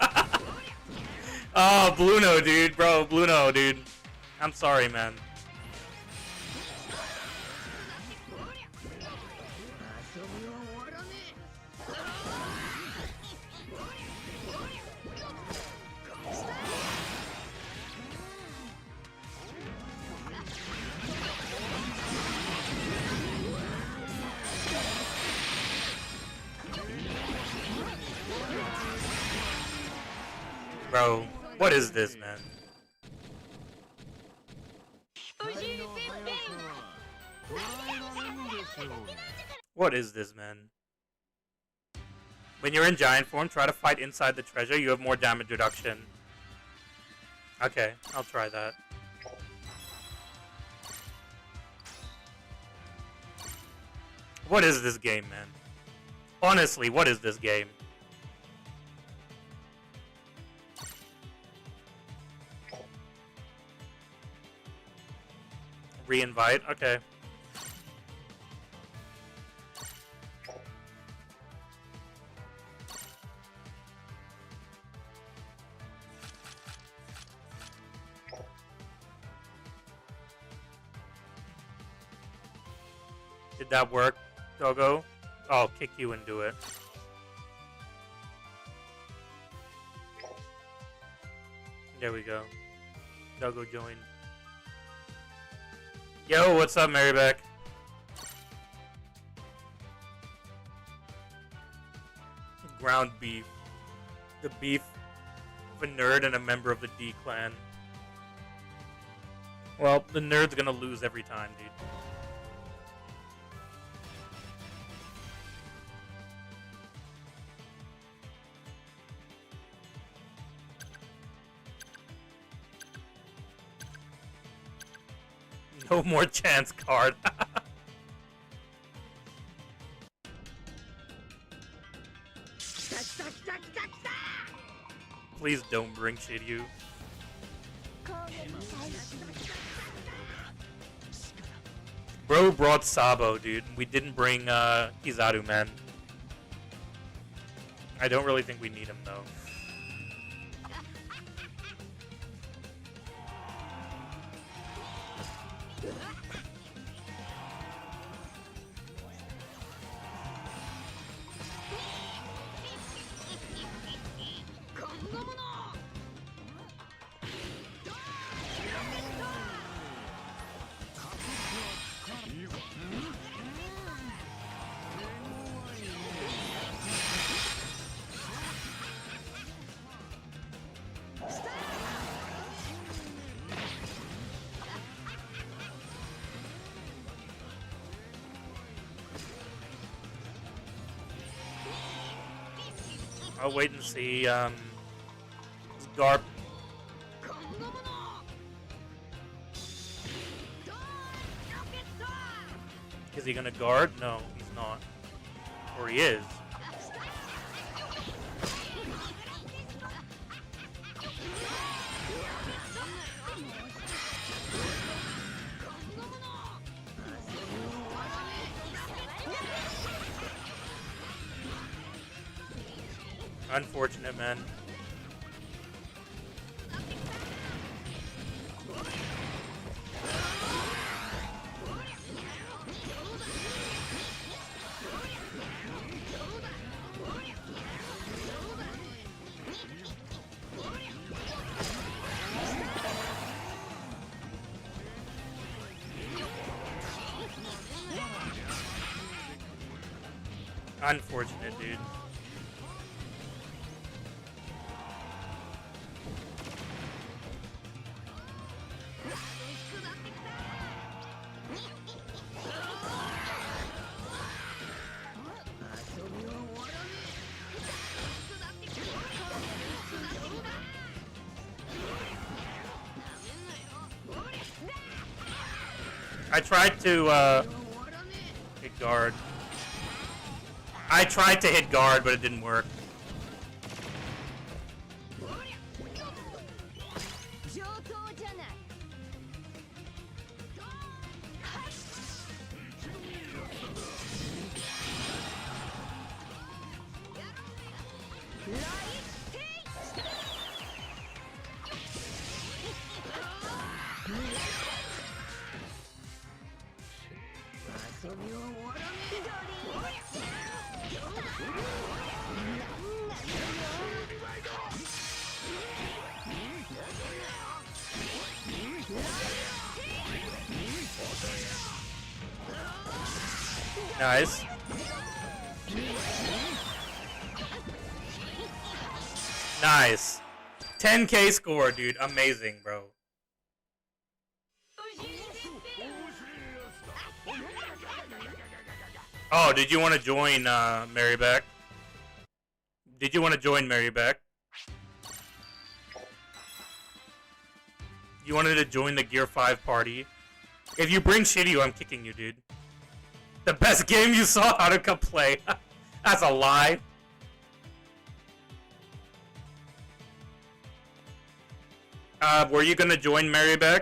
Oh, Bluno, dude, bro, Bluno, dude. I'm sorry, man. Bro, what is this, man? What is this, man? When you're in giant form, try to fight inside the treasure. You have more damage reduction. Okay, I'll try that. What is this game, man? Honestly, what is this game? Re-invite? Okay. Did that work, Dogo? Oh, I'll kick you and do it. There we go. Dogo joined. Yo, what's up, Marybeck? Ground beef. The beef of a nerd and a member of the D clan. Well, the nerd's gonna lose every time, dude. No more chance card. Please don't bring Shiryu. Bro brought Sabo, dude. We didn't bring Kizaru, man. I don't really think we need him, though. I'll wait and see. Garp. Is he gonna guard? No, he's not. Or he is. Unfortunate, man. Unfortunate, dude. I tried to hit guard. I tried to hit guard, but it didn't work. Nice. Nice. 10K score, dude. Amazing, bro. Oh, did you want to join Marybeck? Did you want to join Marybeck? You wanted to join the Gear 5 party? If you bring Shiryu, I'm kicking you, dude. The best game you saw how to come play. That's a lie. Were you gonna join Marybeck?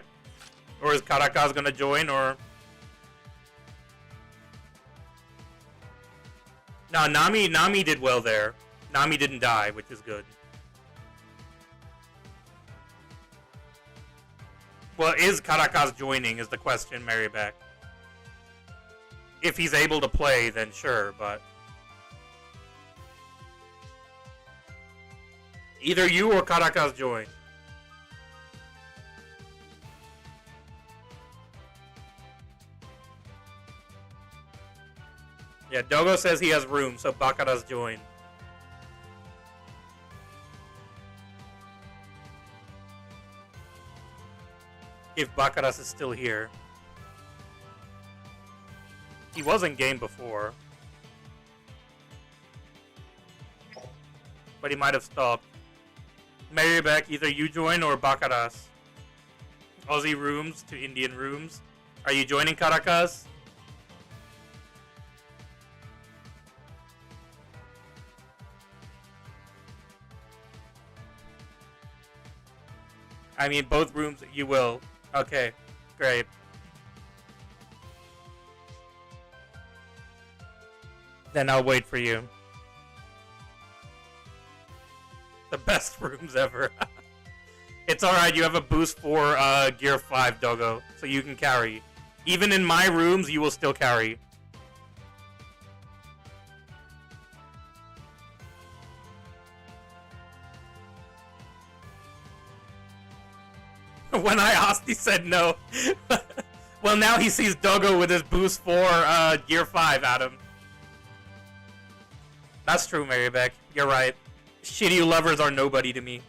Or is Caracas gonna join, or... No, Nami did well there. Nami didn't die, which is good. Well, is Caracas joining is the question, Marybeck. If he's able to play, then sure, but... Either you or Caracas join. Yeah, Dogo says he has room, so Baccaras join. If Baccaras is still here. He was in game before. But he might have stopped. Marybeck, either you join or Baccaras. Aussie rooms to Indian rooms. Are you joining Caracas? I mean, both rooms, you will. Okay, great. Then I'll wait for you. The best rooms ever. It's alright, you have a boost for Gear 5, Doggo, so you can carry. Even in my rooms, you will still carry. When I asked, he said no. Well, now he sees Doggo with his boost for Gear 5, Adam. That's true, Marybeck. You're right. Shitty lovers are nobody to me.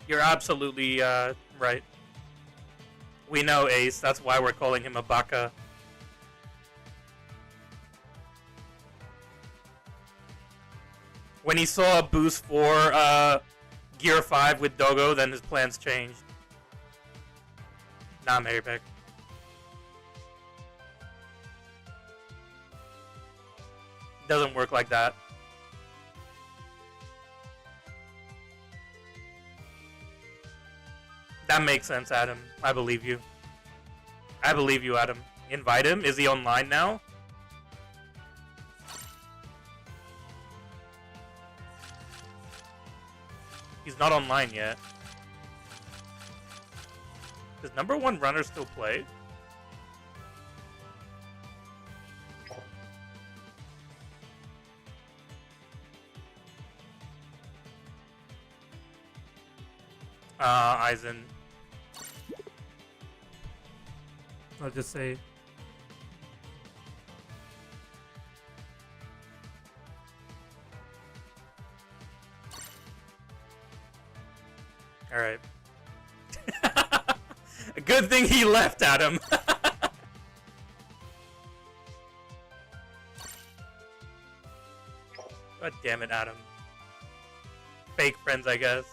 You're absolutely right. We know, Ace. That's why we're calling him a baka. When he saw a boost for Gear 5 with Doggo, then his plans changed. Nah, Marybeck. Doesn't work like that. That makes sense, Adam. I believe you. I believe you, Adam. Invite him. Is he online now? He's not online yet. Does number one runner still play? Aizen. I'll just say. Alright. A good thing he left, Adam. God damn it, Adam. Fake friends, I guess.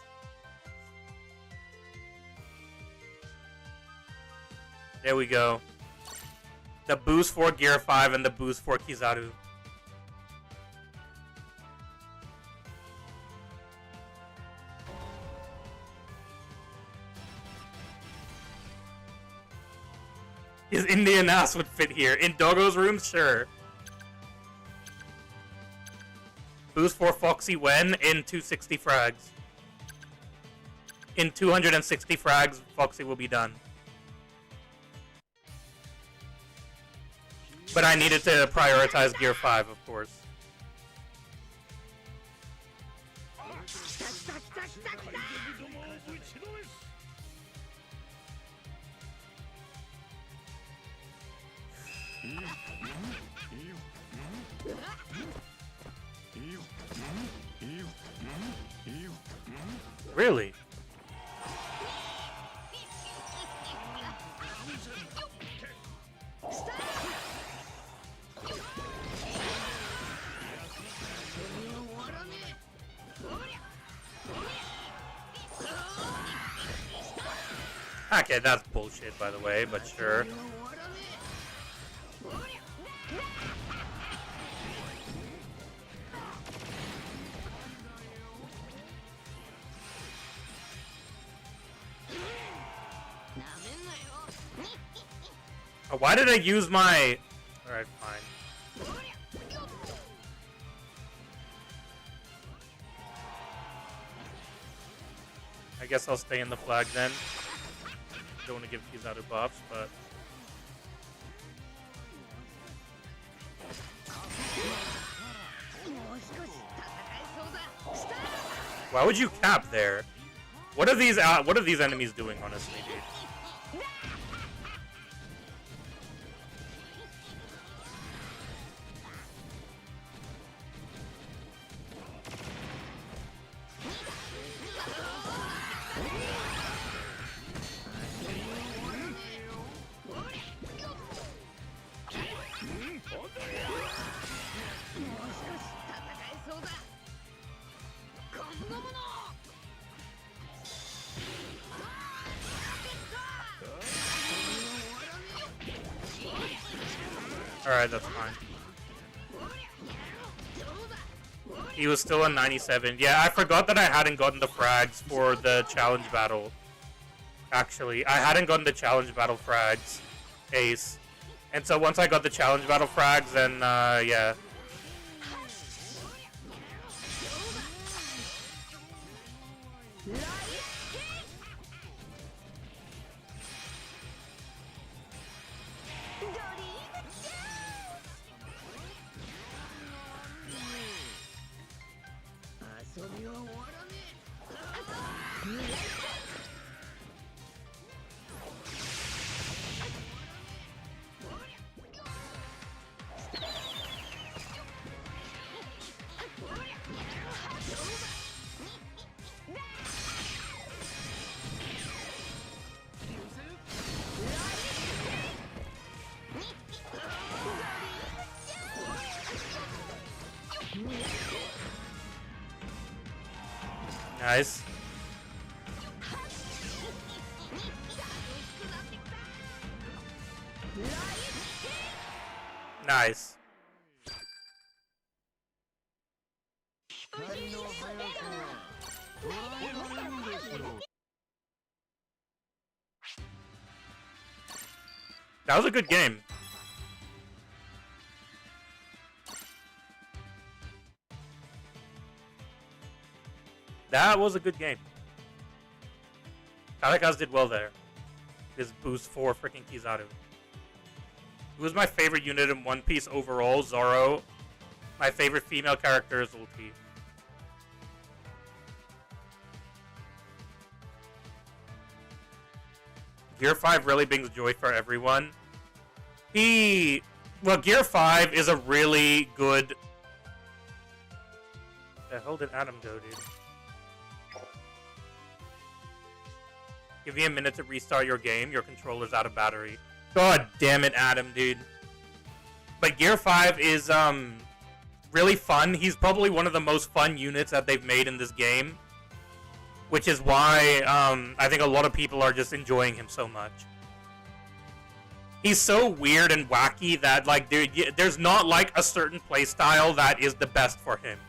There we go. The boost for Gear 5 and the boost for Kizaru. His Indian ass would fit here. In Doggo's room, sure. Boost for Foxy Wen in 260 frags. In 260 frags, Foxy will be done. But I needed to prioritize Gear 5, of course. Really? Okay, that's bullshit, by the way, but sure. Why did I use my... Alright, fine. I guess I'll stay in the flag then. Don't want to give Kizaru buffs, but... Why would you cap there? What are these enemies doing, honestly, dude? Alright, that's fine. He was still on 97. Yeah, I forgot that I hadn't gotten the frags for the challenge battle. Actually, I hadn't gotten the challenge battle frags, Ace. And so once I got the challenge battle frags, then, yeah. Nice. Nice. That was a good game. That was a good game. Karakas did well there. His boost for freaking Kizaru. Who was my favorite unit in One Piece overall? Zoro. My favorite female character is Ulti. Gear 5 really brings joy for everyone. Well, Gear 5 is a really good... The hell did Adam go, dude? Give me a minute to restart your game. Your controller's out of battery. God damn it, Adam, dude. But Gear 5 is really fun. He's probably one of the most fun units that they've made in this game. Which is why I think a lot of people are just enjoying him so much. He's so weird and wacky that, like, there's not, like, a certain playstyle that is the best for him.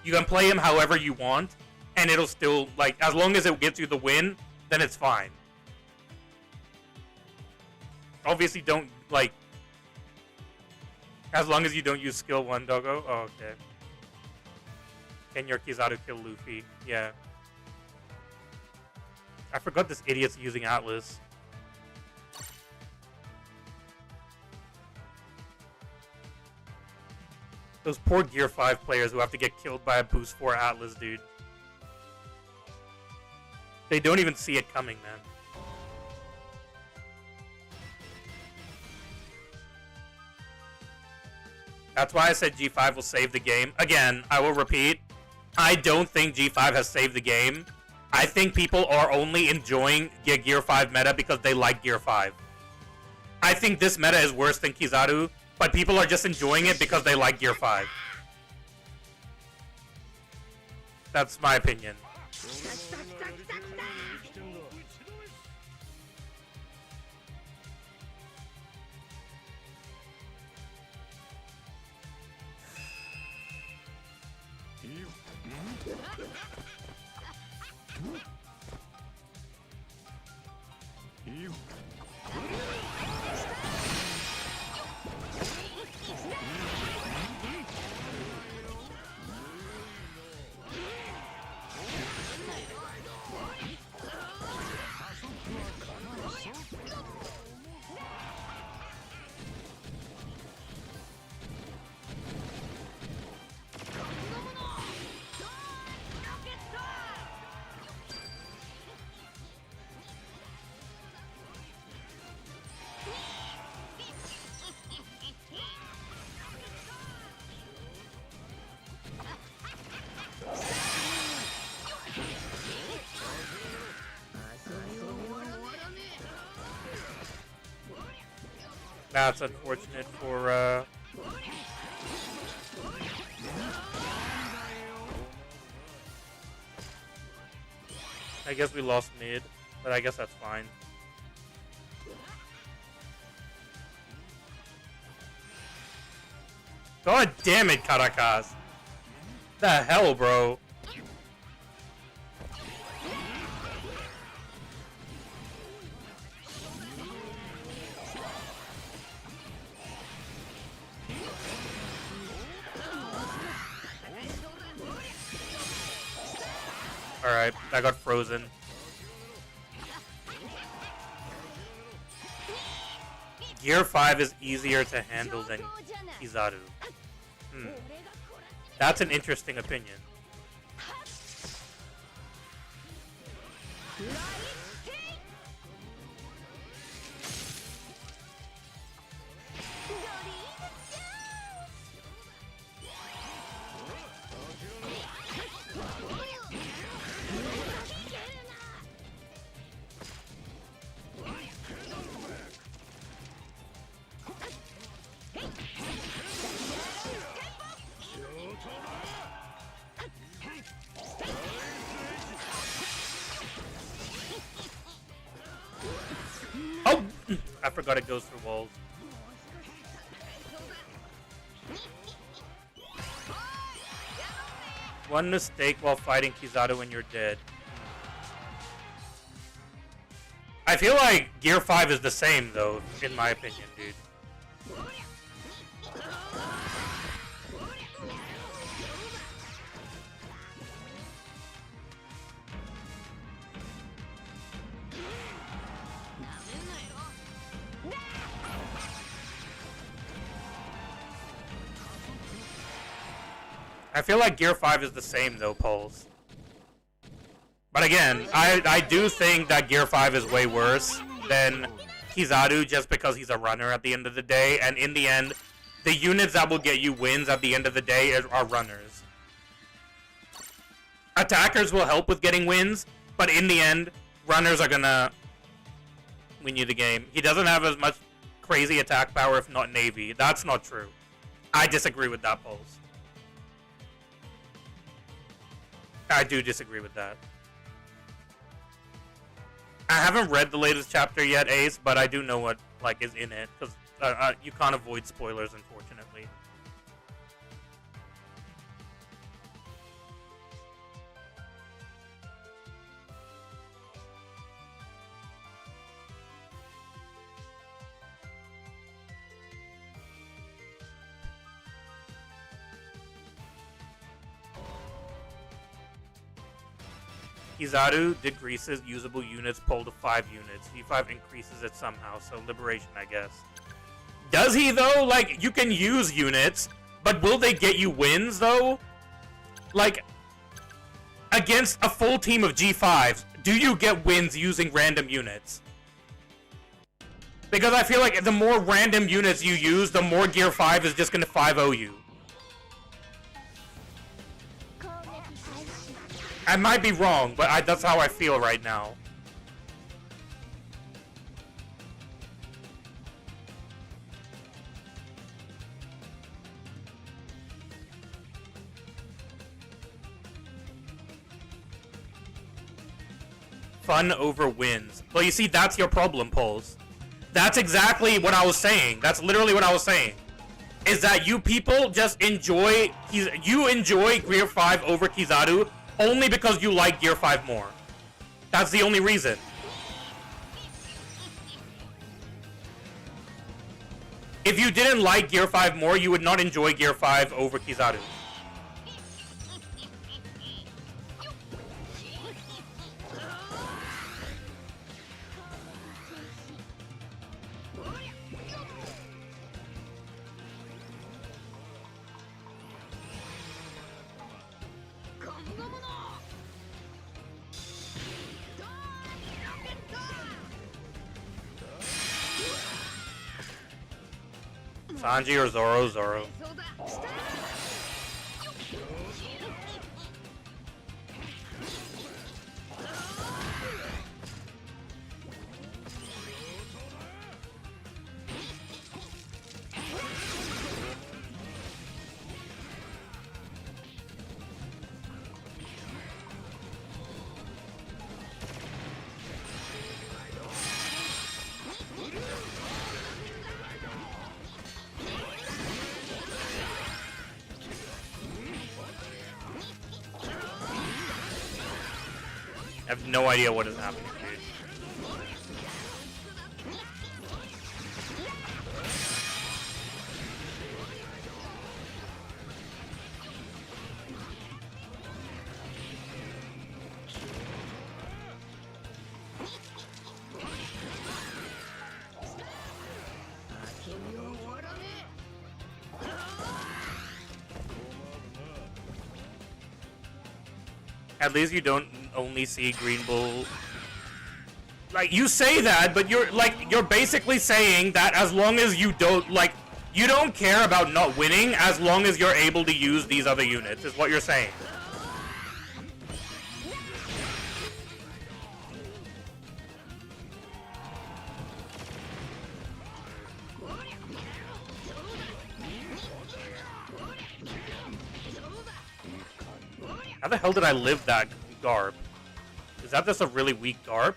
You can play him however you want, and it'll still, like, as long as it gets you the win, then it's fine. Obviously, don't, like... As long as you don't use skill 1, doggo. Oh, okay. Can your Kizaru kill Luffy? Yeah. I forgot this idiot's using Atlas. Those poor Gear 5 players who have to get killed by a boost 4 Atlas, dude. They don't even see it coming, man. That's why I said G5 will save the game. Again, I will repeat. I don't think G5 has saved the game. I think people are only enjoying Gear 5 meta because they like Gear 5. I think this meta is worse than Kizaru, but people are just enjoying it because they like Gear 5. That's my opinion. That's unfortunate for, I guess we lost mid, but I guess that's fine. God damn it, Caracas. The hell, bro? Alright, I got frozen. Gear 5 is easier to handle than Kizaru. That's an interesting opinion. Oh! I forgot it goes through walls. One mistake while fighting Kizaru and you're dead. I feel like Gear 5 is the same, though, in my opinion, dude. I feel like Gear 5 is the same, though, Pulse. But again, I do think that Gear 5 is way worse than Kizaru just because he's a runner at the end of the day. And in the end, the units that will get you wins at the end of the day are runners. Attackers will help with getting wins, but in the end, runners are gonna win you the game. He doesn't have as much crazy attack power if not Navy. That's not true. I disagree with that, Pulse. I do disagree with that. I haven't read the latest chapter yet, Ace, but I do know what is in it because you can't avoid spoilers, unfortunately. Kizaru decreases usable units pull to 5 units. V5 increases it somehow, so liberation, I guess. Does he, though? Like, you can use units, but will they get you wins, though? Like, against a full team of G5s, do you get wins using random units? Because I feel like the more random units you use, the more Gear 5 is just going to 5-0 you. I might be wrong, but that's how I feel right now. Fun over wins. Well, you see, that's your problem, Pulse. That's exactly what I was saying. That's literally what I was saying. Is that you people just enjoy... You enjoy Gear 5 over Kizaru only because you like Gear 5 more. That's the only reason. If you didn't like Gear 5 more, you would not enjoy Gear 5 over Kizaru. Sanji or Zoro? Zoro. I have no idea what is happening, dude. At least you don't only see Green Bull. Like, you say that, but you're basically saying that as long as you don't, like, you don't care about not winning as long as you're able to use these other units, is what you're saying. How the hell did I live that garb? Is that just a really weak garb?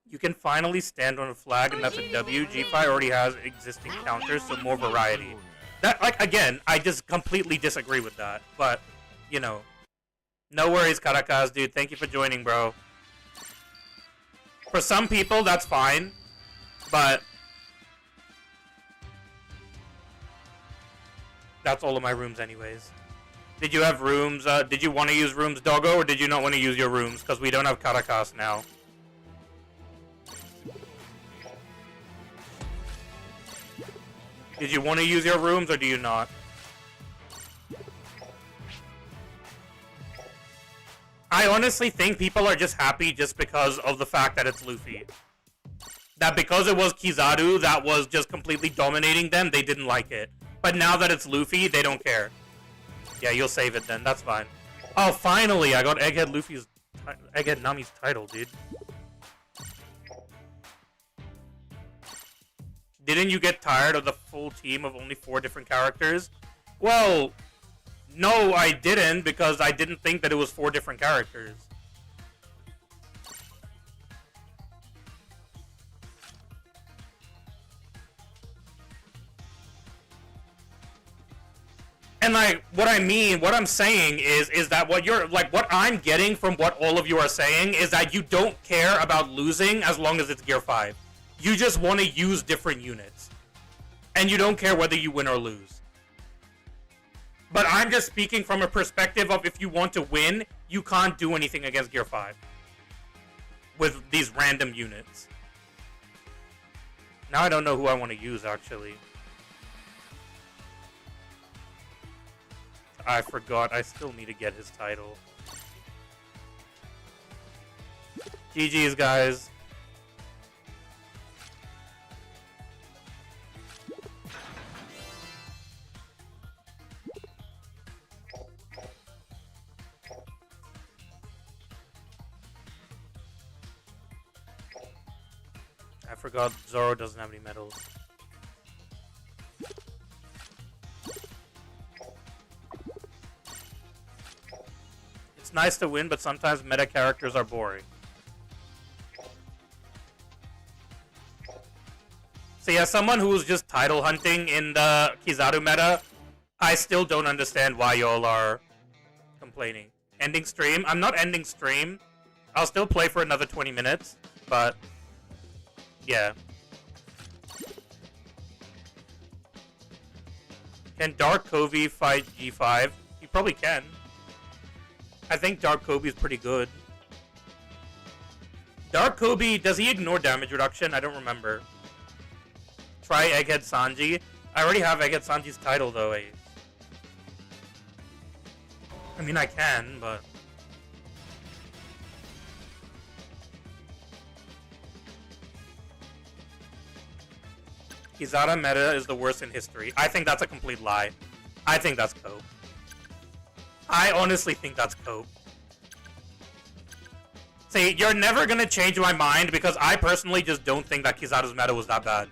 You can finally stand on a flag, and that's a W. G5 already has existing counters, so more variety. That, like, again, I just completely disagree with that. But, you know. No worries, Caracas, dude. Thank you for joining, bro. For some people, that's fine. But that's all of my rooms anyways. Did you have rooms? Did you want to use rooms, Doggo, or did you not want to use your rooms? Because we don't have Caracas now. Did you want to use your rooms, or do you not? I honestly think people are just happy just because of the fact that it's Luffy. That because it was Kizaru that was just completely dominating them, they didn't like it. But now that it's Luffy, they don't care. Yeah, you'll save it then. That's fine. Oh, finally! I got Egghead Nami's title, dude. Didn't you get tired of the full team of only 4 different characters? Well, no, I didn't, because I didn't think that it was 4 different characters. And like, what I'm saying is that what I'm getting from what all of you are saying is that you don't care about losing as long as it's Gear 5. You just want to use different units. And you don't care whether you win or lose. But I'm just speaking from a perspective of if you want to win, you can't do anything against Gear 5. With these random units. Now I don't know who I want to use, actually. I forgot. I still need to get his title. GG's, guys. I forgot Zoro doesn't have any medals. It's nice to win, but sometimes meta characters are boring. So yeah, someone who was just title hunting in the Kizaru meta, I still don't understand why y'all are complaining. Ending stream? I'm not ending stream. I'll still play for another 20 minutes, but yeah. Can Dark Kobe fight G5? He probably can. I think Dark Kobe is pretty good. Dark Kobe, does he ignore damage reduction? I don't remember. Try Egghead Sanji. I already have Egghead Sanji's title, though. I mean, I can, but Kizaru meta is the worst in history. I think that's a complete lie. I think that's Cope. I honestly think that's Cope. See, you're never gonna change my mind because I personally just don't think that Kizaru's meta was that bad.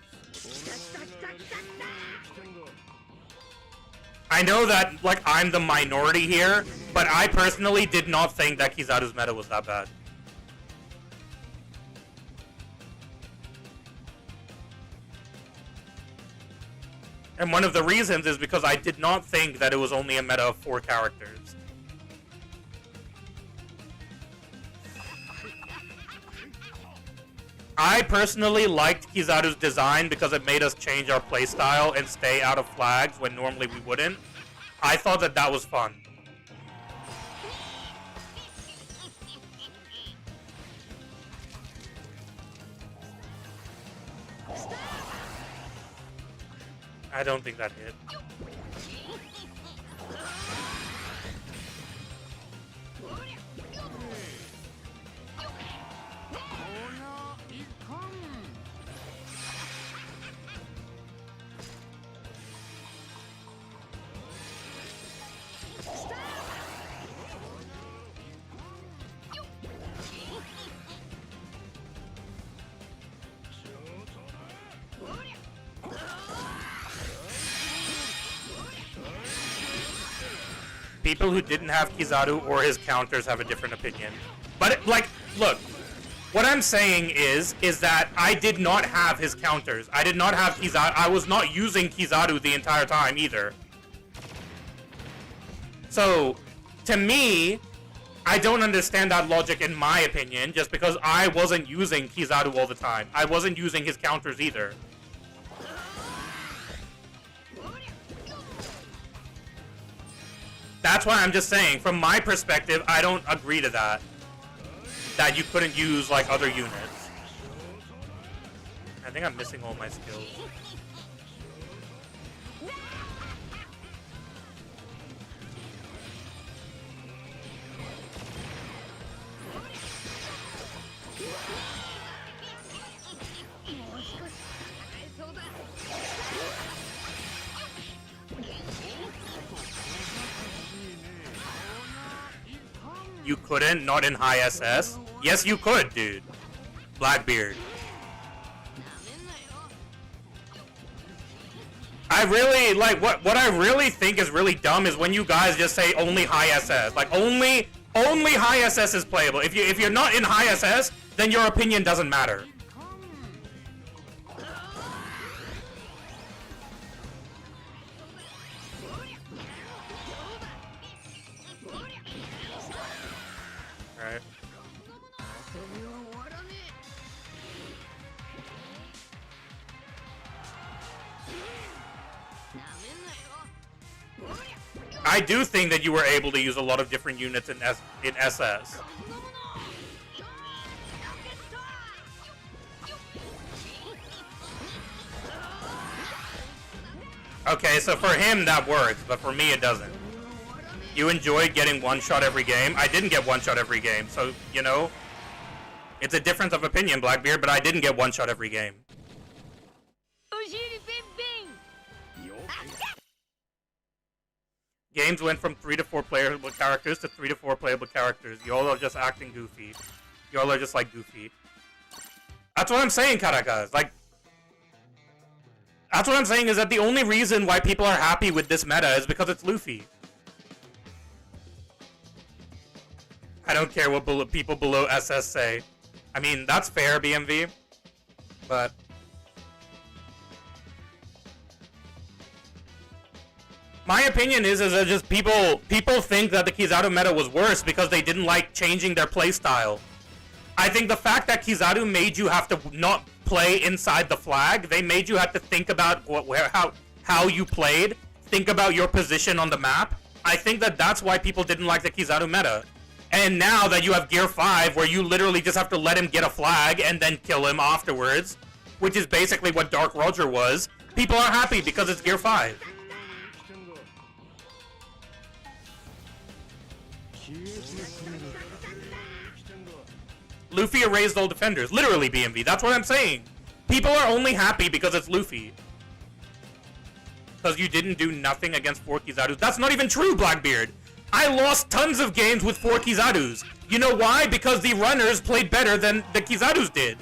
I know that, like, I'm the minority here, but I personally did not think that Kizaru's meta was that bad. And one of the reasons is because I did not think that it was only a meta of 4 characters. I personally liked Kizaru's design because it made us change our playstyle and stay out of flags when normally we wouldn't. I thought that that was fun. I don't think that hit. People who didn't have Kizaru or his counters have a different opinion. But, like, look, what I'm saying is that I did not have his counters. I did not have Kizaru. I was not using Kizaru the entire time either. So, to me, I don't understand that logic in my opinion, just because I wasn't using Kizaru all the time. I wasn't using his counters either. That's why I'm just saying, from my perspective, I don't agree to that. That you couldn't use, like, other units. I think I'm missing all my skills. You couldn't? Not in high SS? Yes, you could, dude. Blackbeard. I really, like, what I really think is really dumb is when you guys just say only high SS. Like, only high SS is playable. If you're not in high SS, then your opinion doesn't matter. Right. I do think that you were able to use a lot of different units in SS. Okay, so for him that works, but for me it doesn't. You enjoyed getting one shot every game. I didn't get one shot every game, so, you know, it's a difference of opinion, Blackbeard, but I didn't get one shot every game. Games went from 3 to 4 playable characters to 3 to 4 playable characters. Y'all are just acting goofy. Y'all are just, like, goofy. That's what I'm saying, Caracas. Like, that's what I'm saying is that the only reason why people are happy with this meta is because it's Luffy. I don't care what people below SS say. I mean, that's fair, BMV. But my opinion is that just people think that the Kizaru meta was worse because they didn't like changing their playstyle. I think the fact that Kizaru made you have to not play inside the flag, they made you have to think about how you played, think about your position on the map. I think that that's why people didn't like the Kizaru meta. And now that you have Gear 5, where you literally just have to let him get a flag and then kill him afterwards, which is basically what Dark Roger was, people are happy because it's Gear 5. Luffy erased all defenders. Literally, BMV. That's what I'm saying. People are only happy because it's Luffy. Because you didn't do nothing against 4 Kizarus. That's not even true, Blackbeard. I lost tons of games with 4 Kizarus. You know why? Because the runners played better than the Kizarus did.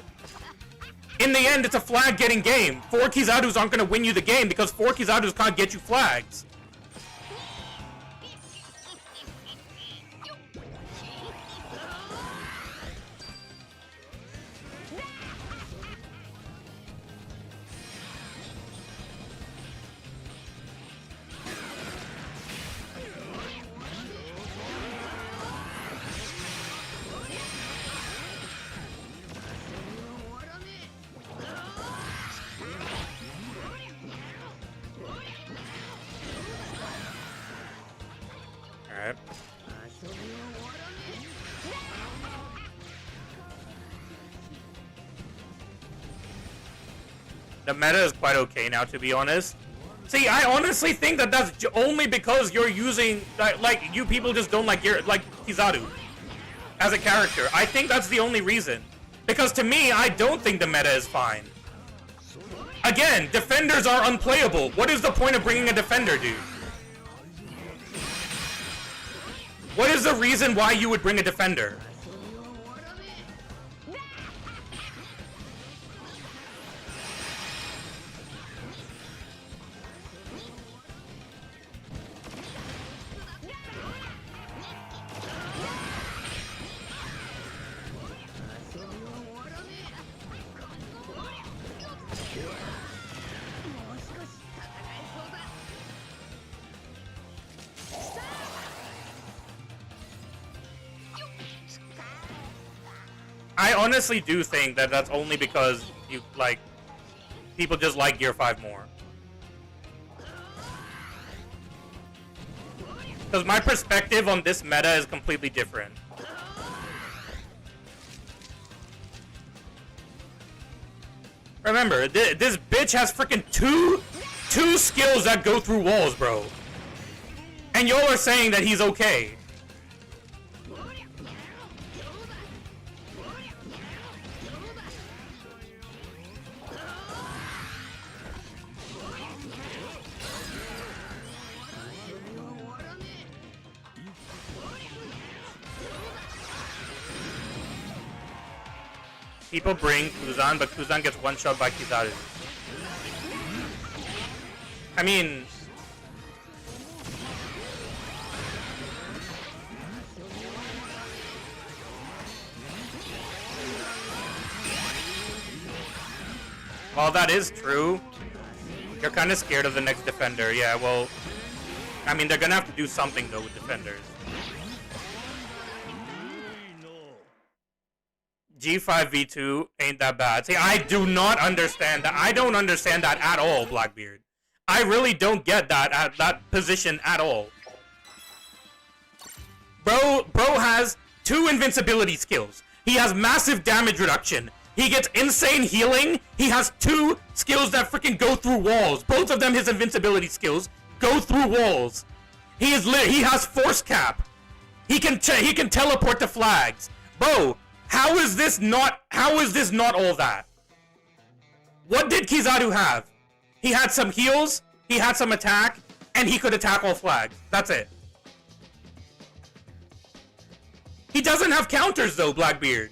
In the end, it's a flag-getting game. 4 Kizarus aren't going to win you the game because 4 Kizarus can't get you flags. The meta is quite okay now, to be honest. See, I honestly think that that's only because you're using, like, you people just don't like Kizaru as a character. I think that's the only reason. Because to me, I don't think the meta is fine. Again, defenders are unplayable. What is the point of bringing a defender, dude? What is the reason why you would bring a defender? I honestly do think that that's only because you like people just like Gear 5 more. Because my perspective on this meta is completely different. Remember, this bitch has freaking two skills that go through walls, bro. And y'all are saying that he's okay. People bring Kuzan, but Kuzan gets one shot by Kizaru. I mean... Well, that is true. You're kind of scared of the next defender. Yeah, well... I mean, they're gonna have to do something, though, with defenders. G5 V2 ain't that bad. See, I do not understand that. I don't understand that at all, Blackbeard. I really don't get that position at all. Bro has 2 invincibility skills. He has massive damage reduction. He gets insane healing. He has 2 skills that freaking go through walls. Both of them, his invincibility skills, go through walls. He has force cap. He can teleport to flags. Bro, how is this not all that? What did Kizaru have? He had some heals, he had some attack, and he could attack all flags. That's it. He doesn't have counters though, Blackbeard.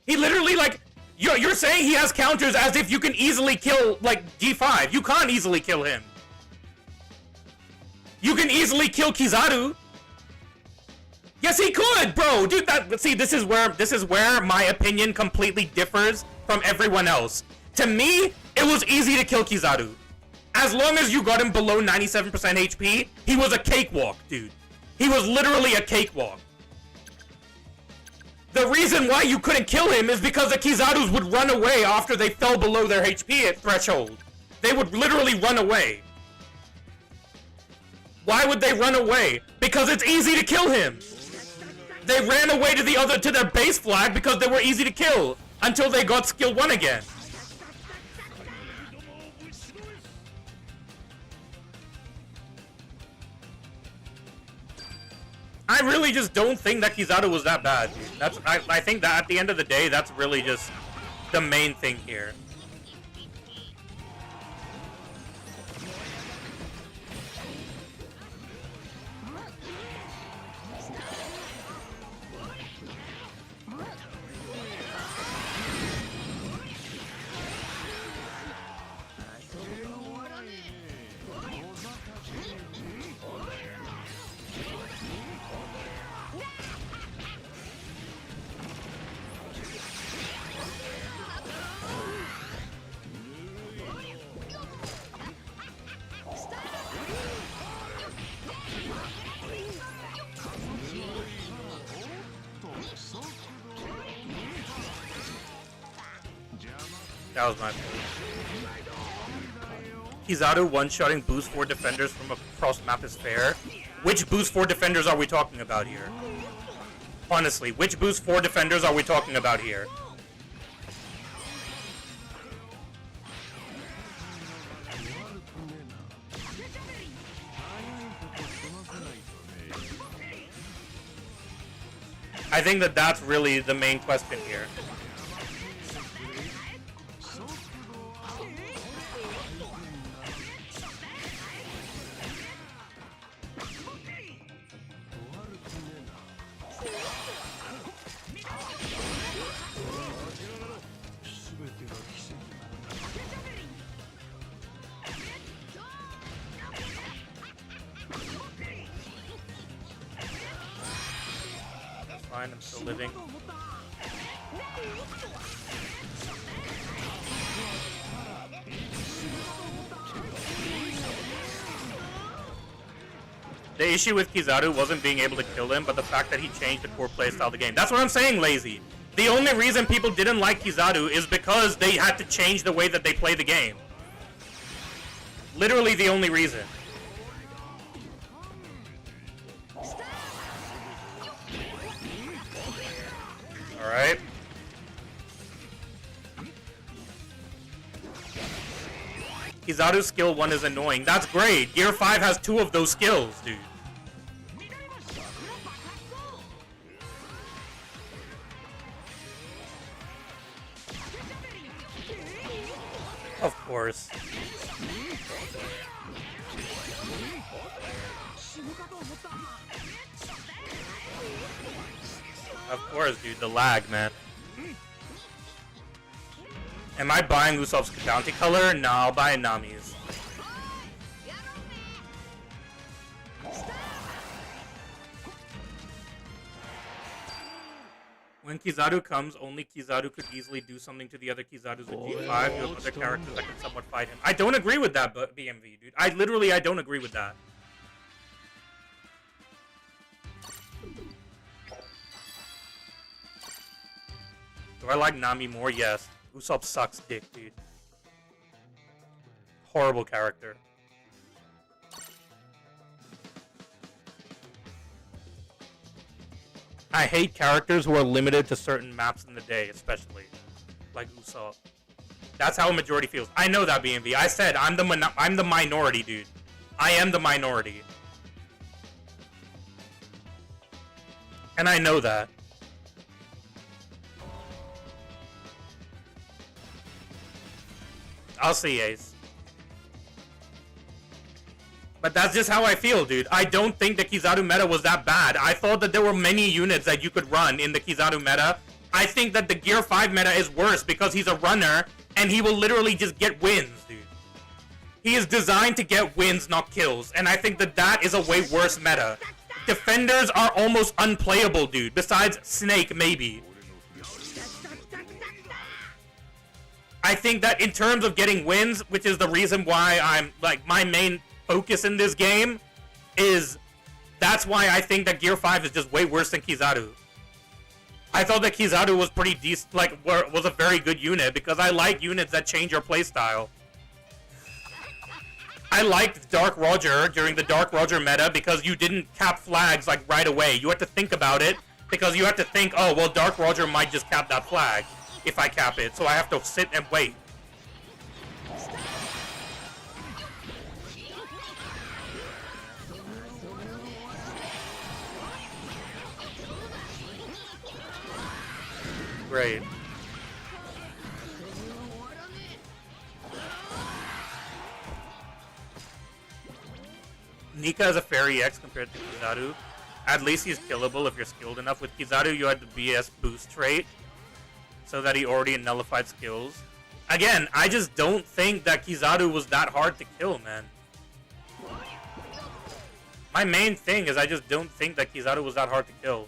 He literally, like, you're saying he has counters as if you can easily kill, like, G5. You can't easily kill him. You can easily kill Kizaru. Yes, he could, bro. Dude, see, this is where my opinion completely differs from everyone else. To me, it was easy to kill Kizaru. As long as you got him below 97% HP, he was a cakewalk, dude. He was literally a cakewalk. The reason why you couldn't kill him is because the Kizarus would run away after they fell below their HP threshold. They would literally run away. Why would they run away? Because it's easy to kill him. They ran away to their base flag because they were easy to kill until they got skill 1 again. I really just don't think that Kizaru was that bad, dude. I think that at the end of the day, that's really just the main thing here. That was my fault. Kizaru one-shotting boost 4 defenders from across map is fair. Which boost 4 defenders are we talking about here? Honestly, which boost 4 defenders are we talking about here? I think that that's really the main question here. Fine, I'm still living. The issue with Kizaru wasn't being able to kill him, but the fact that he changed the core playstyle of the game. That's what I'm saying, Lazy. The only reason people didn't like Kizaru is because they had to change the way that they play the game. Literally the only reason. Alright. Kizaru's skill 1 is annoying. That's great. Gear 5 has 2 of those skills, dude. Of course. Of course, dude. The lag, man. Am I buying Usopp's bounty color? No, I'll buy Nami's. When Kizaru comes, only Kizaru could easily do something to the other Kizarus with G5. You have other characters that can somewhat fight him. I don't agree with that, BMV, dude. I don't agree with that. Do I like Nami more? Yes. Usopp sucks dick, dude. Horrible character. I hate characters who are limited to certain maps in the day, especially. Like Usopp. That's how a majority feels. I know that, BMV. I said I'm the minority, dude. I am the minority. And I know that. I'll see, Ace. But that's just how I feel, dude. I don't think the Kizaru meta was that bad. I thought that there were many units that you could run in the Kizaru meta. I think that the Gear 5 meta is worse because he's a runner and he will literally just get wins, dude. He is designed to get wins, not kills. And I think that that is a way worse meta. Defenders are almost unplayable, dude. Besides Snake, maybe. I think that in terms of getting wins, which is the reason why I'm, like, my main focus in this game, is that's why I think that Gear 5 is just way worse than Kizaru. I thought that Kizaru was pretty decent, like, was a very good unit, because I like units that change your playstyle. I liked Dark Roger during the Dark Roger meta because you didn't cap flags, like, right away. You had to think about it, because you had to think, oh, well, Dark Roger might just cap that flag if I cap it, so I have to sit and wait. Great. Nika has a Fairy X compared to Kizaru. At least he's killable if you're skilled enough. With Kizaru, you had the BS boost trait, so that he already nullified skills. Again, I just don't think that Kizaru was that hard to kill, man. My main thing is I just don't think that Kizaru was that hard to kill.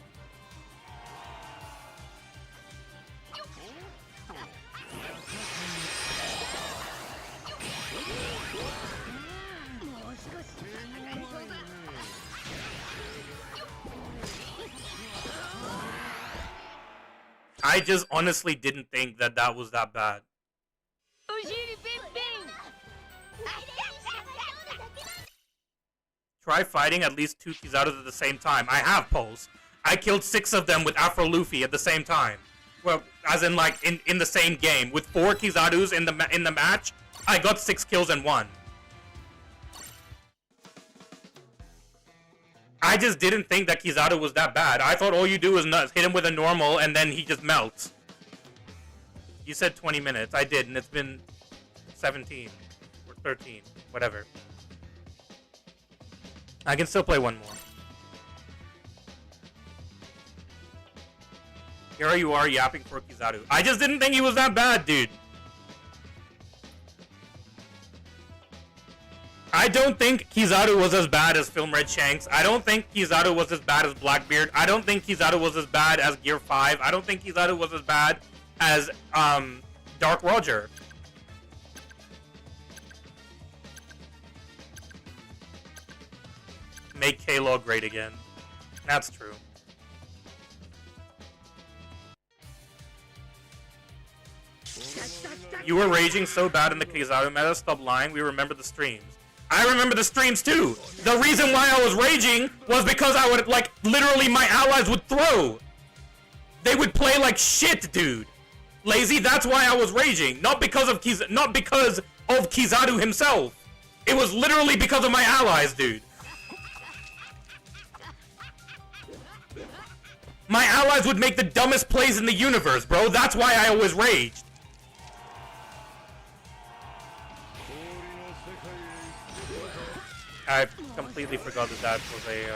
I just honestly didn't think that that was that bad. Try fighting at least 2 Kizarus at the same time. I have, Pulse. I killed 6 of them with Afro Luffy at the same time. Well, as in like in the same game. With 4 Kizarus in the match, I got 6 kills in one. I just didn't think that Kizaru was that bad. I thought all you do is hit him with a normal and then he just melts. You said 20 minutes. I did, and it's been 17 or 13, whatever. I can still play one more. Here you are yapping for Kizaru. I just didn't think he was that bad, dude. I don't think Kizaru was as bad as Film Red Shanks. I don't think Kizaru was as bad as Blackbeard. I don't think Kizaru was as bad as Gear 5. I don't think Kizaru was as bad as Dark Roger. Make K-Law great again. That's true. You were raging so bad in the Kizaru meta. Stop lying. We remember the streams. I remember the streams too. The reason why I was raging was because I would, like, literally my allies would throw. They would play like shit, dude. Lazy, that's why I was raging. Not because of Kizaru himself. It was literally because of my allies, dude. My allies would make the dumbest plays in the universe, bro. That's why I always raged. I completely forgot that that was a...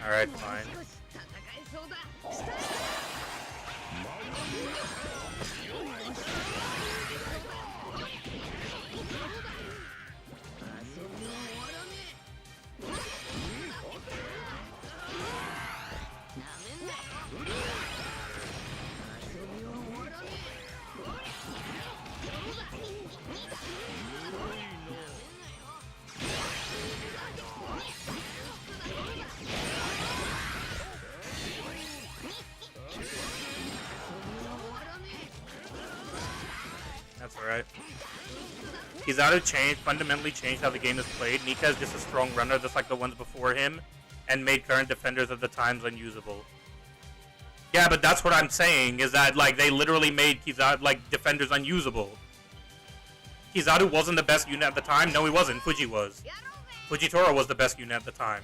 Alright, fine. That's alright. Kizaru fundamentally changed how the game is played. Nika is just a strong runner just like the ones before him, and made current defenders of the times unusable. Yeah, but that's what I'm saying, is that, like, they literally made Kizaru, like, defenders unusable. Kizaru wasn't the best unit at the time. No, he wasn't. Fuji was. Fujitora was the best unit at the time.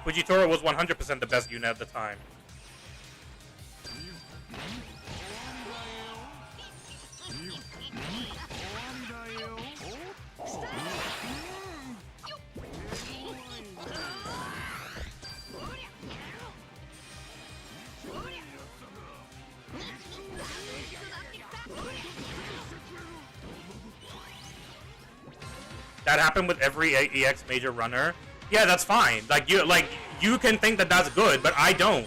Fujitora was 100% the best unit at the time. That happened with every EX major runner. Yeah, that's fine. Like you can think that that's good, but I don't.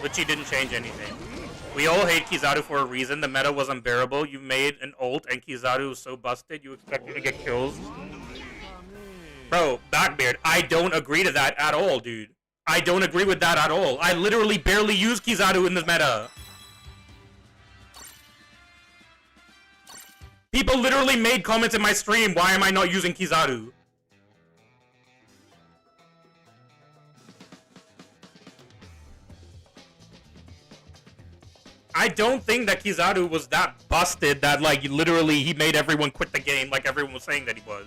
Richie didn't change anything. We all hate Kizaru for a reason. The meta was unbearable. You made an ult and Kizaru was so busted you expected to get kills. Bro, Backbeard, I don't agree to that at all, dude. I don't agree with that at all. I literally barely use Kizaru in this meta. People literally made comments in my stream, why am I not using Kizaru? I don't think that Kizaru was that busted that, like, literally he made everyone quit the game like everyone was saying that he was.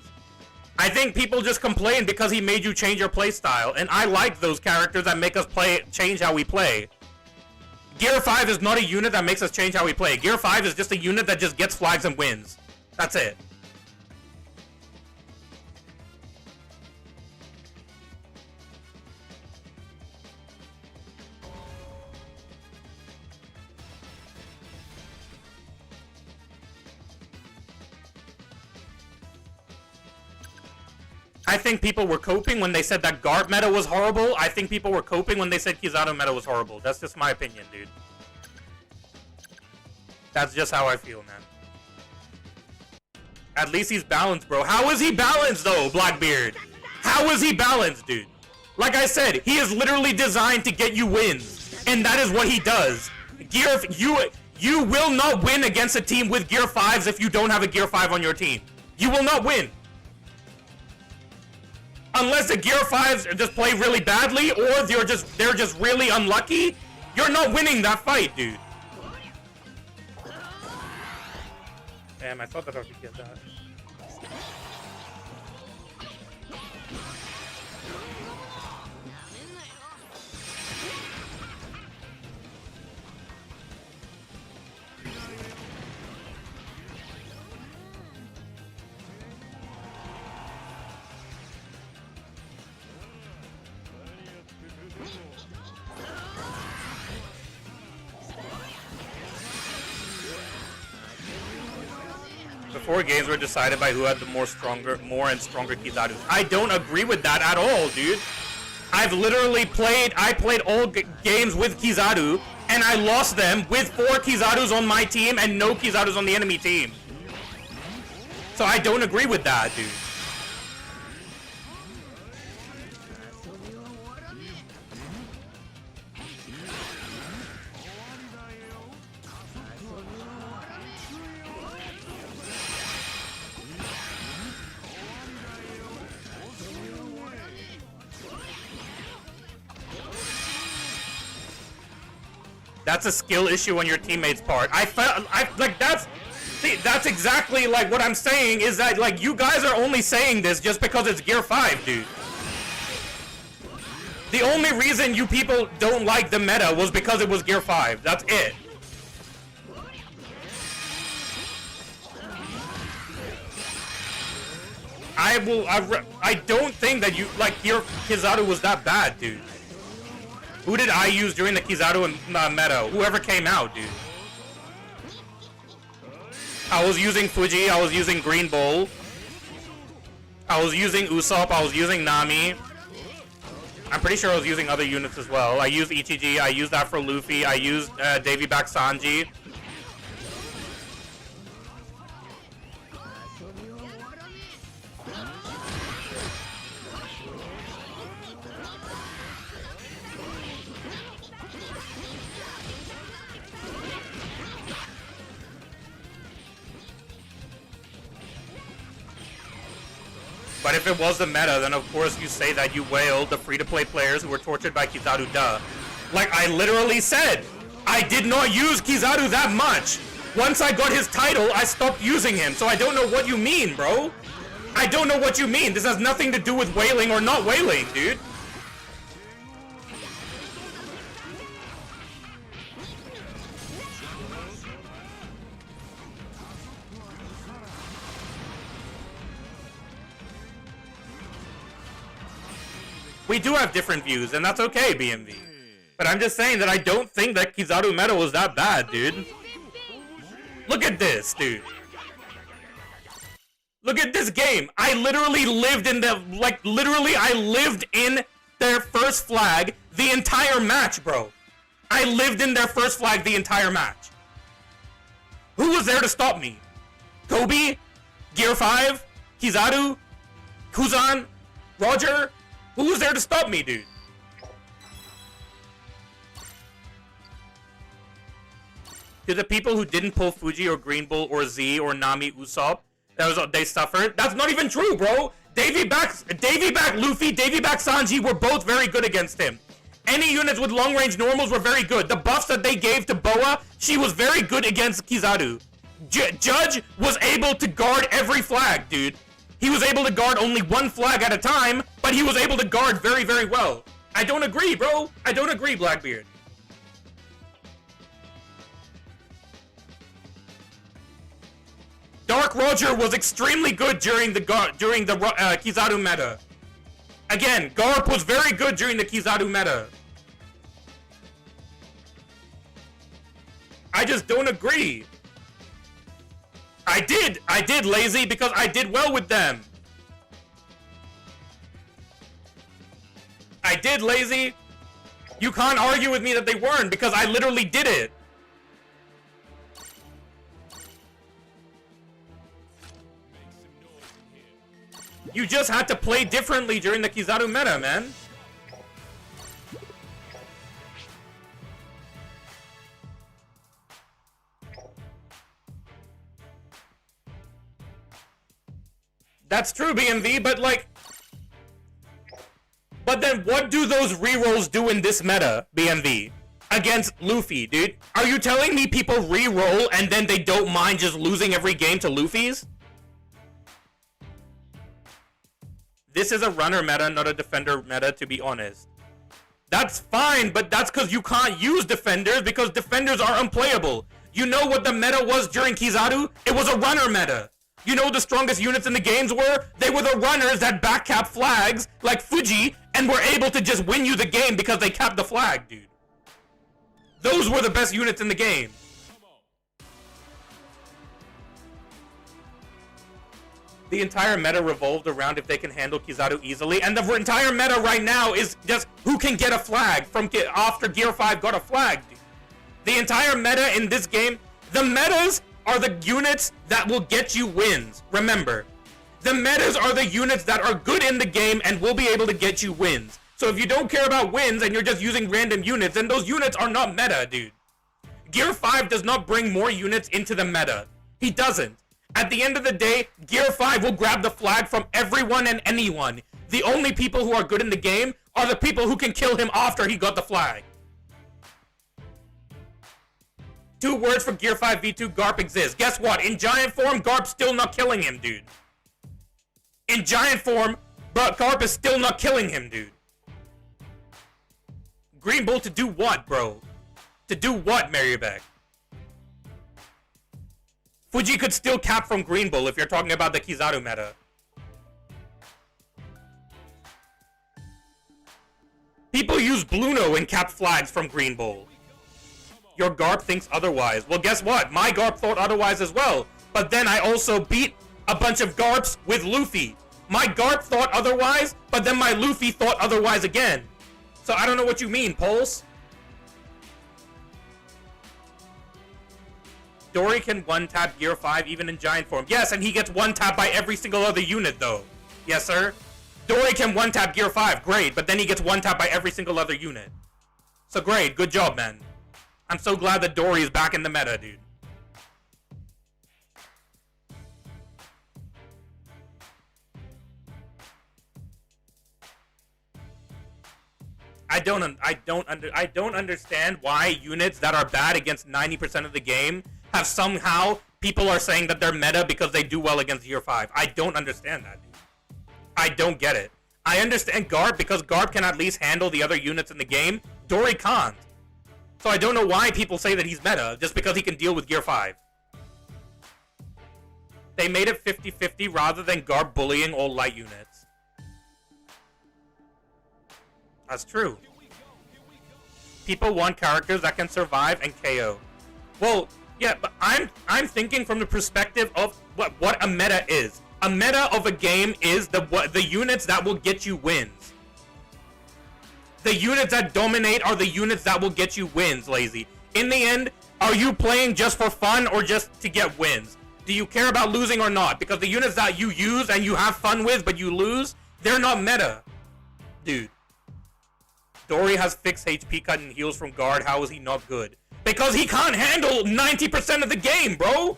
I think people just complain because he made you change your playstyle, and I like those characters that make us change how we play. Gear 5 is not a unit that makes us change how we play. Gear 5 is just a unit that just gets flags and wins. That's it. I think people were coping when they said that Garp meta was horrible. I think people were coping when they said Kizaru meta was horrible. That's just my opinion, dude. That's just how I feel, man. At least he's balanced, bro. How is he balanced, though, Blackbeard? How is he balanced, dude? Like I said, he is literally designed to get you wins. And that is what he does. You will not win against a team with Gear 5s if you don't have a Gear 5 on your team. You will not win. Unless the Gear 5s just play really badly, or they're just really unlucky, you're not winning that fight, dude. Damn, I thought that I could get that. Before games were decided by who had the more and stronger Kizarus. I don't agree with that at all, dude. I played all games with Kizaru, and I lost them with 4 Kizarus on my team and no Kizarus on the enemy team. So I don't agree with that, dude. That's a skill issue on your teammates' part. That's exactly like what I'm saying is that like you guys are only saying this just because it's Gear 5, dude. The only reason you people don't like the meta was because it was Gear 5. That's it. I don't think that your Kizaru was that bad, dude. Who did I use during the Kizaru and meta? Whoever came out, dude. I was using Fuji, I was using Green Bull. I was using Usopp, I was using Nami. I'm pretty sure I was using other units as well. I used Ichiji, I used that for Luffy, I used Davy Back Sanji. But if it was the meta, then of course you say that you wailed the free-to-play players who were tortured by Kizaru, duh. Like I literally said, I did not use Kizaru that much. Once I got his title, I stopped using him, so I don't know what you mean, bro. I don't know what you mean. This has nothing to do with wailing or not wailing, dude. We do have different views, and that's okay, BMV. But I'm just saying that I don't think that Kizaru meta was that bad, dude. Look at this, dude. Look at this game. I literally lived in I lived in their first flag the entire match, bro. I lived in their first flag the entire match. Who was there to stop me? Kobe? Gear 5? Kizaru? Kuzan? Roger? Who was there to stop me, dude? To the people who didn't pull Fuji or Green Bull or Z or Nami Usopp, they suffered. That's not even true, bro. Davy Back Luffy, Davy Back Sanji were both very good against him. Any units with long range normals were very good. The buffs that they gave to Boa, she was very good against Kizaru. Judge was able to guard every flag, dude. He was able to guard only one flag at a time, but he was able to guard very, very well. I don't agree, bro. I don't agree, Blackbeard. Dark Roger was extremely good during the Kizaru meta. Again, Garp was very good during the Kizaru meta. I just don't agree. I did, Lazy, because I did well with them. I did, Lazy. You can't argue with me that they weren't, because I literally did it. You just had to play differently during the Kizaru meta, man. That's true, BMV, but like... But then what do those rerolls do in this meta, BMV? Against Luffy, dude? Are you telling me people reroll and then they don't mind just losing every game to Luffy's? This is a runner meta, not a defender meta, to be honest. That's fine, but that's because you can't use defenders because defenders are unplayable. You know what the meta was during Kizaru? It was a runner meta. You know what the strongest units in the games were? They were the runners that backcap flags, like Fuji, and were able to just win you the game because they capped the flag, dude. Those were the best units in the game. The entire meta revolved around if they can handle Kizaru easily, and the entire meta right now is just who can get a flag from after Gear 5 got a flag, dude. The entire meta in this game, the metas are the units that will get you wins. Remember, the metas are the units that are good in the game and will be able to get you wins. So if you don't care about wins and you're just using random units, then those units are not meta, dude. Gear 5 does not bring more units into the meta. He doesn't. At the end of the day, Gear 5 will grab the flag from everyone and anyone. The only people who are good in the game are the people who can kill him after he got the flag. 2 words for Gear 5 V2, Garp exists. Guess what? In Giant form, Garp's still not killing him, dude. In Giant form, Garp is still not killing him, dude. Green Bull to do what, bro? To do what, Maribek? Fuji could still cap from Green Bull if you're talking about the Kizaru meta. People use Bluno and cap flags from Green Bull. Your Garp thinks otherwise. Well, guess what? My Garp thought otherwise as well. But then I also beat a bunch of Garps with Luffy. My Garp thought otherwise, but then my Luffy thought otherwise again. So I don't know what you mean, Pulse. Dory can one-tap Gear 5 even in Giant form. Yes, and he gets one-tap by every single other unit, though. Yes, sir. Dory can one-tap Gear 5. Great, but then he gets one-tap by every single other unit. So great. Good job, man. I'm so glad that Dory is back in the meta, dude. I don't understand why units that are bad against 90% of the game have somehow people are saying that they're meta because they do well against Gear 5. I don't understand that, dude. I don't get it. I understand Garp because Garp can at least handle the other units in the game. Dory can't. So I don't know why people say that he's meta just because he can deal with Gear 5. They made it 50-50 rather than Garp bullying all light units. That's true. People want characters that can survive and KO. Well, yeah, but I'm thinking from the perspective of what a meta is. A meta of a game is the units that will get you wins. The units that dominate are the units that will get you wins, Lazy. In the end, are you playing just for fun or just to get wins? Do you care about losing or not? Because the units that you use and you have fun with but you lose, they're not meta. Dude. Dory has fixed HP cut and heals from guard. How is he not good? Because he can't handle 90% of the game, bro.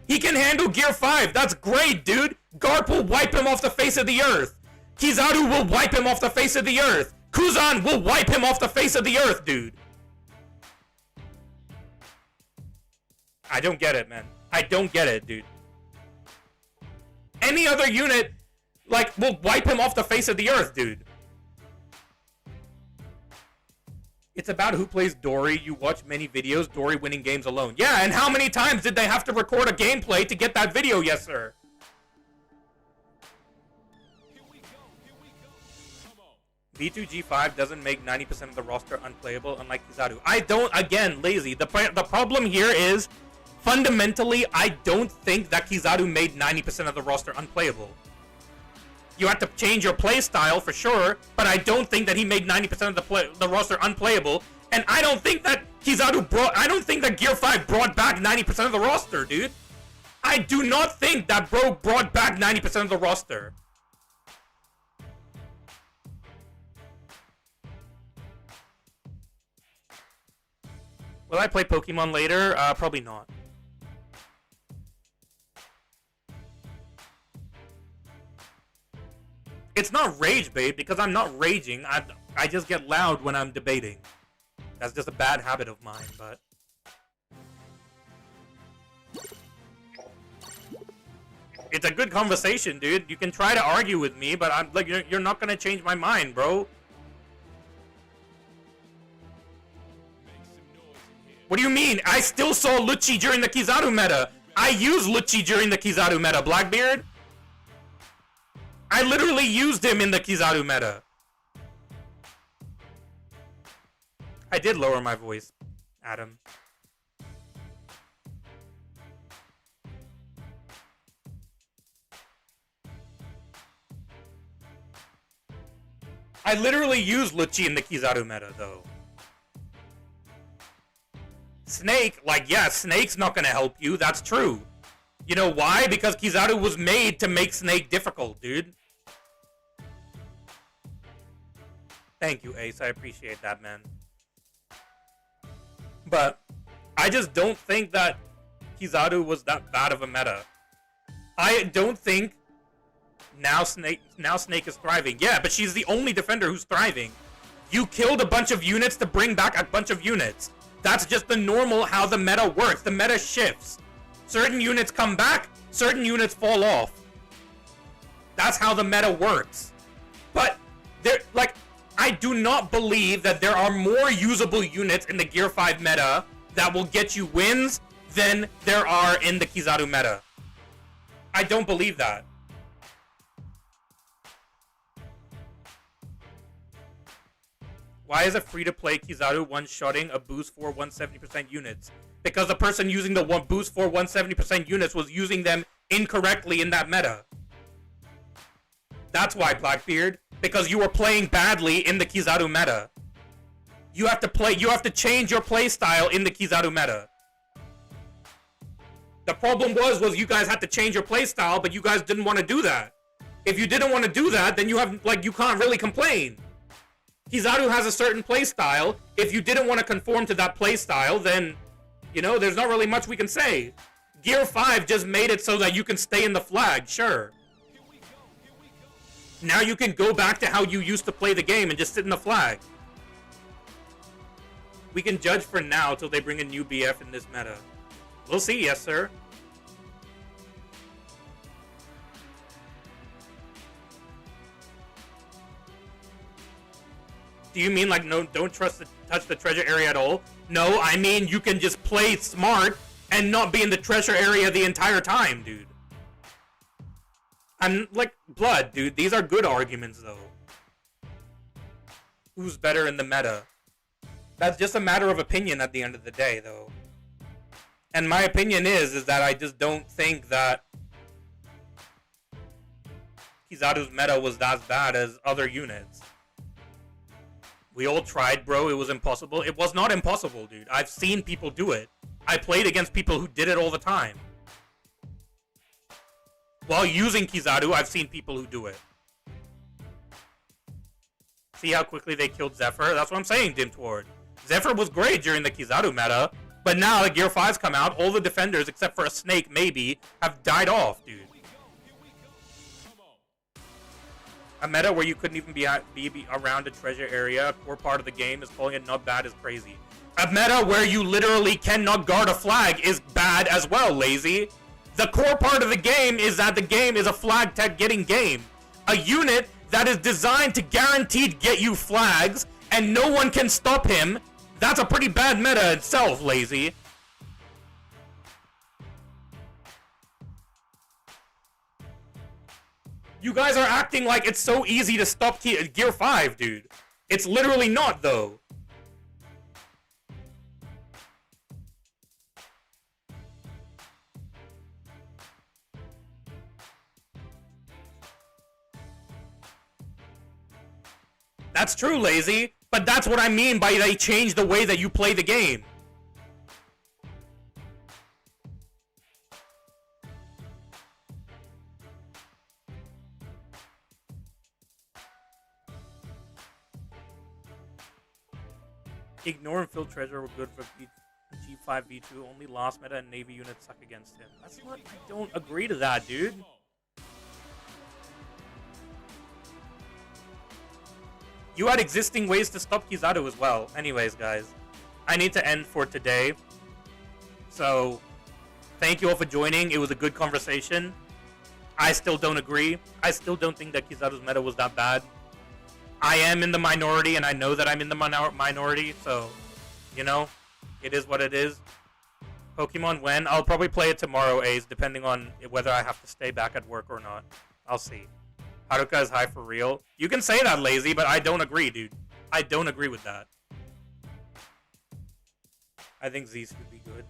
He can handle Gear 5. That's great, dude. Garp will wipe him off the face of the earth. Kizaru will wipe him off the face of the earth. Kuzan will wipe him off the face of the earth, dude. I don't get it, man. I don't get it, dude. Any other unit, like, will wipe him off the face of the earth, dude. It's about who plays Dory. You watch many videos, Dory winning games alone. Yeah, and how many times did they have to record a gameplay to get that video? Yes, sir. V2G5 doesn't make 90% of the roster unplayable, unlike Kizaru. I don't, again, lazy. The problem here is, fundamentally, I don't think that Kizaru made 90% of the roster unplayable. You have to change your play style for sure, but I don't think that he made 90% of the roster unplayable, and I don't think that I don't think that Gear 5 brought back 90% of the roster, dude. I do not think that bro brought back 90% of the roster. Will I play Pokemon later? Probably not. It's not rage bait because I'm not raging. I just get loud when I'm debating. That's just a bad habit of mine, but it's a good conversation, dude. You can try to argue with me, but I'm like you're not gonna change my mind, bro. What do you mean? I still saw Lucci during the Kizaru meta. I used Lucci during the Kizaru meta, Blackbeard. I literally used him in the Kizaru meta. I did lower my voice, Adam. I literally used Lucci in the Kizaru meta, though. Snake, like, yeah, Snake's not gonna help you, that's true. You know why? Because Kizaru was made to make Snake difficult, dude. Thank you, Ace. I appreciate that, man. But I just don't think that Kizaru was that bad of a meta. I don't think now Snake is thriving. Yeah, but she's the only defender who's thriving. You killed a bunch of units to bring back a bunch of units. That's just the normal how the meta works. The meta shifts. Certain units come back, certain units fall off. That's how the meta works. But I do not believe that there are more usable units in the Gear 5 meta that will get you wins than there are in the Kizaru meta. I don't believe that. Why is a free-to-play Kizaru one-shotting a boost for 170% units? Because the person using the boost for 170% units was using them incorrectly in that meta. That's why, Blackbeard. Because you were playing badly in the Kizaru meta. You have to change your play style in the Kizaru meta. The problem was you guys had to change your play style, but you guys didn't want to do that. If you didn't want to do that, then you can't really complain. Kizaru has a certain play style. If you didn't want to conform to that play style, then, you know, there's not really much we can say. Gear 5 just made it so that you can stay in the flag, sure. Now you can go back to how you used to play the game and just sit in the flag. We can judge for now till they bring a new BF in this meta. We'll see, yes sir. Do you mean like no, don't touch the treasure area at all? No, I mean you can just play smart and not be in the treasure area the entire time, dude. I'm like, Blood, dude, these are good arguments, though. Who's better in the meta? That's just a matter of opinion at the end of the day, though. And my opinion is that I just don't think that Kizaru's meta was as bad as other units. We all tried, bro. It was impossible. It was not impossible, dude. I've seen people do it. I played against people who did it all the time. While using Kizaru, I've seen people who do it. See how quickly they killed Zephyr? That's what I'm saying, Dimtward. Zephyr was great during the Kizaru meta, but now the Gear 5's come out, all the defenders, except for a Snake, maybe, have died off, dude. A meta where you couldn't even be around a treasure area, a core part of the game, is calling it not bad is crazy. A meta where you literally cannot guard a flag is bad as well, lazy. The core part of the game is that the game is a flag tech getting game. A unit that is designed to guaranteed get you flags and no one can stop him, that's a pretty bad meta itself, Lazy. You guys are acting like it's so easy to stop Gear 5, dude. It's literally not, though. That's true, Lazy, but that's what I mean by they changed the way that you play the game. Ignore and Fill Treasure were good for G5 V2. Only lost meta and Navy units suck against him. That's not. I don't agree to that, dude. You had existing ways to stop Kizaru as well. Anyways, guys, I need to end for today. So, thank you all for joining. It was a good conversation. I still don't agree. I still don't think that Kizaru's meta was that bad. I am in the minority, and I know that I'm in the minority, so, you know, it is what it is. Pokemon when? I'll probably play it tomorrow, Ace, depending on whether I have to stay back at work or not. I'll see. Haruka is high for real. You can say that, Lazy, but I don't agree, dude. I don't agree with that. I think Z's could be good.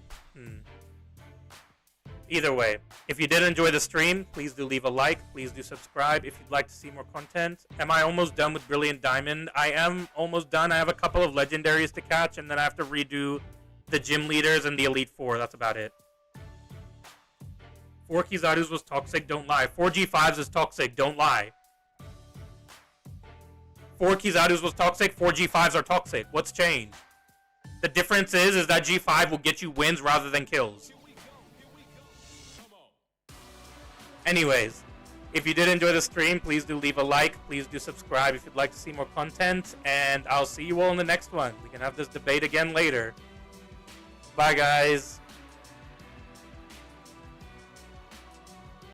Either way, if you did enjoy the stream, please do leave a like. Please do subscribe if you'd like to see more content. Am I almost done with Brilliant Diamond? I am almost done. I have a couple of legendaries to catch, and then I have to redo the gym leaders and the Elite Four. That's about it. 4 Kizarus was toxic, don't lie. 4 G5s is toxic, don't lie. 4 Kizarus was toxic, 4 G5s are toxic. What's changed? The difference is that G5 will get you wins rather than kills. Anyways, if you did enjoy the stream, please do leave a like. Please do subscribe if you'd like to see more content. And I'll see you all in the next one. We can have this debate again later. Bye, guys.